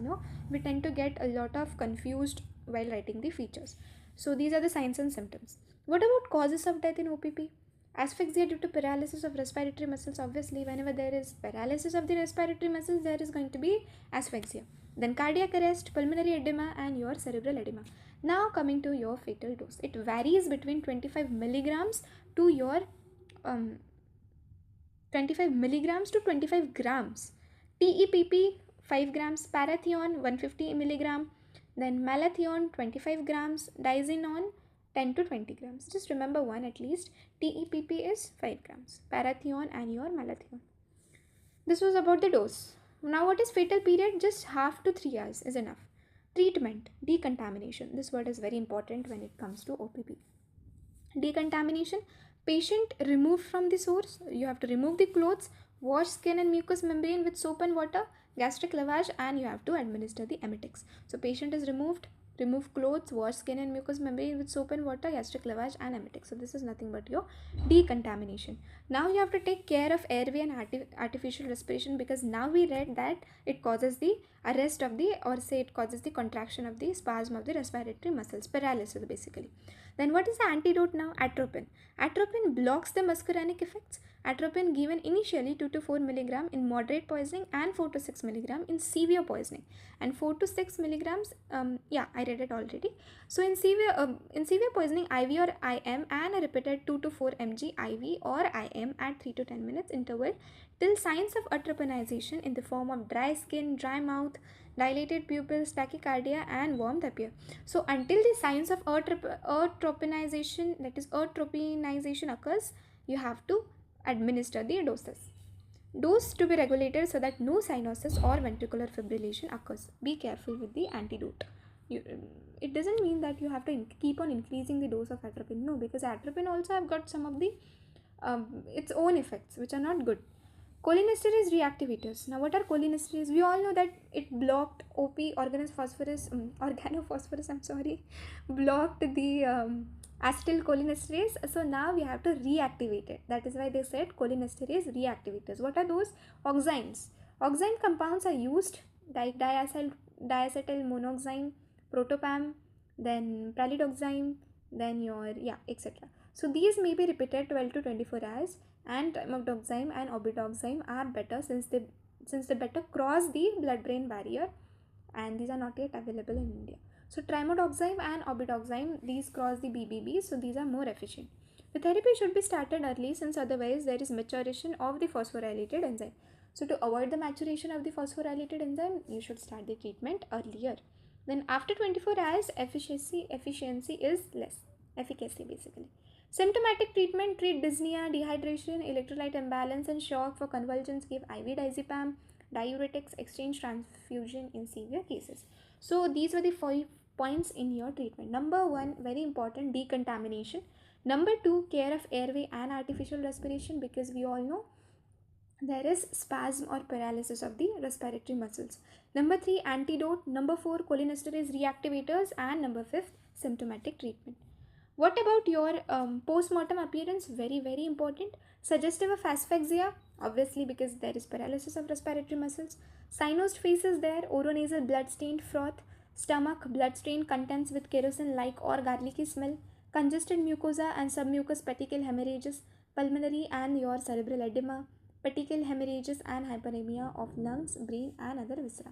we tend to get a lot of confused while writing the features. So these are the signs and symptoms. What about causes of death in OPP? Asphyxia due to paralysis of respiratory muscles. Obviously, whenever there is paralysis of the respiratory muscles, there is going to be asphyxia. Then cardiac arrest, pulmonary edema, and your cerebral edema. Now coming to your fatal dose. It varies between 25 milligrams to your 25 milligrams to 25 grams. TEPP 5 grams, parathion 150 milligram, then malathion 25 grams, diazinon 10 to 20 grams. Just remember one at least. TEPP is 5 grams, parathion and your malathion. This was about the dose. Now what is fatal period? Just half to 3 hours is enough. Treatment, decontamination. This word is very important when it comes to OPP. Decontamination, patient removed from the source. You have to remove the clothes, wash skin and mucous membrane with soap and water, gastric lavage, and you have to administer the emetics. So patient is removed, remove clothes, wash skin and mucous membrane with soap and water, gastric lavage, and emetics. So this is nothing but your decontamination. Now you have to take care of airway and artificial respiration, because now we read that it causes the arrest of the, or say it causes the contraction of the spasm of the respiratory muscles, paralysis basically. Then what is the antidote now? Atropine. Atropine blocks the muscarinic effects. Atropine given initially 2 to 4 milligram in moderate poisoning and 4 to 6 milligram in severe poisoning, and 4 to 6 milligrams, I read it already. So in severe poisoning, IV or IM, and a repeated 2 to 4 mg IV or IM at 3 to 10 minutes interval till signs of atropinization in the form of dry skin, dry mouth, dilated pupils, tachycardia, and warmth appear. So until the signs of atropinization, that is atropinization occurs, you have to administer the doses. Dose to be regulated so that no cyanosis or ventricular fibrillation occurs. Be careful with the antidote. It doesn't mean that you have to keep on increasing the dose of atropine. No, because atropine also have got some of the its own effects which are not good. Cholinesterase reactivators. Now what are cholinesterase? We all know that it blocked organophosphorus, blocked the acetylcholinesterase. So now we have to reactivate it. That is why they said cholinesterase reactivators. What are those? Oxines. Oxime compounds are used like diacetyl monoxime, protopam, then pralidoxime, then your, yeah, etc. So these may be repeated 12 to 24 hours, and timodoxime and obidoxime are better since they better cross the blood-brain barrier, and these are not yet available in India. So trimodoxime and obidoxime, these cross the BBB, so these are more efficient. The therapy should be started early, since otherwise there is maturation of the phosphorylated enzyme. So to avoid the maturation of the phosphorylated enzyme, you should start the treatment earlier. Then after 24 hours, efficiency is less. Efficacy basically. Symptomatic treatment: treat dyspnea, dehydration, electrolyte imbalance, and shock. For convulsions, give IV diazepam, diuretics, exchange transfusion in severe cases. So these were the 5 points in your treatment. Number 1, very important, decontamination. Number 2, care of airway and artificial respiration, because we all know there is spasm or paralysis of the respiratory muscles. Number 3, antidote. Number 4, cholinesterase reactivators. And number 5, symptomatic treatment. What about your post-mortem appearance? Very, very important. Suggestive of asphyxia, obviously, because there is paralysis of respiratory muscles. Cyanosed face is there, oronasal blood-stained froth, stomach blood-stained contents with kerosene-like or garlicky smell, congested mucosa and submucous petechial hemorrhages, pulmonary and your cerebral edema, petechial hemorrhages and hyperemia of lungs, brain and other viscera.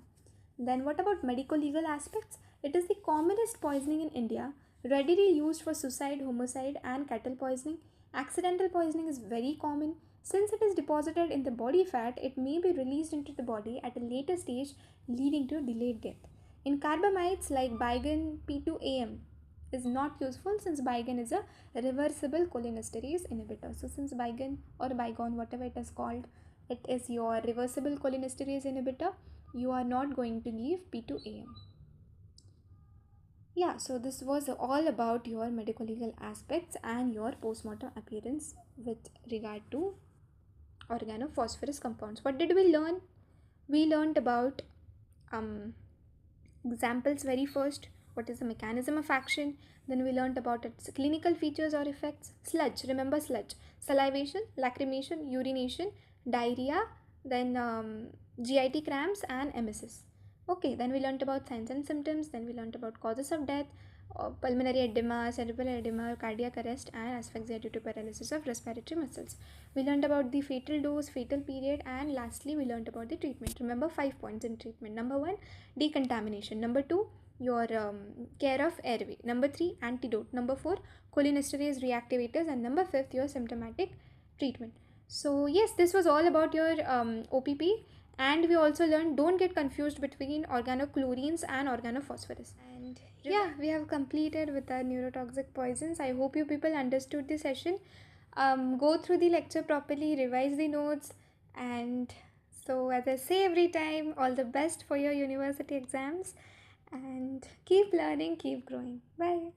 Then what about medico-legal aspects? It is the commonest poisoning in India, readily used for suicide, homicide and cattle poisoning. Accidental poisoning is very common. Since it is deposited in the body fat, it may be released into the body at a later stage, leading to delayed death. In carbamides like Bigan P2AM is not useful, since Bigan is a reversible cholinesterase inhibitor. So since Bigan or Bigon, whatever it is called, it is your reversible cholinesterase inhibitor, you are not going to give P2AM. Yeah, so this was all about your medical legal aspects and your postmortem appearance with regard to organophosphorus compounds. What did we learn? We learned about um, examples very first. What is the mechanism of action? Then we learned about its clinical features or effects. Sludge, remember sludge: salivation, lacrimation, urination, diarrhea, then GIT cramps and emesis. Okay, then we learned about signs and symptoms. Then we learned about causes of death: pulmonary edema, cerebral edema, cardiac arrest, and asphyxia due to paralysis of respiratory muscles. We learned about the fatal dose, fatal period, and lastly we learned about the treatment. Remember 5 points in treatment. Number 1, decontamination. Number 2, your care of airway. Number 3, antidote. Number 4, cholinesterase reactivators. And number 5, your symptomatic treatment. So yes, this was all about your OPP. And we also learned, don't get confused between organochlorines and organophosphorus. And yeah, we have completed with our neurotoxic poisons. I hope you people understood the session. Go through the lecture properly, revise the notes, and so as I say every time, all the best for your university exams, and keep learning, keep growing. Bye.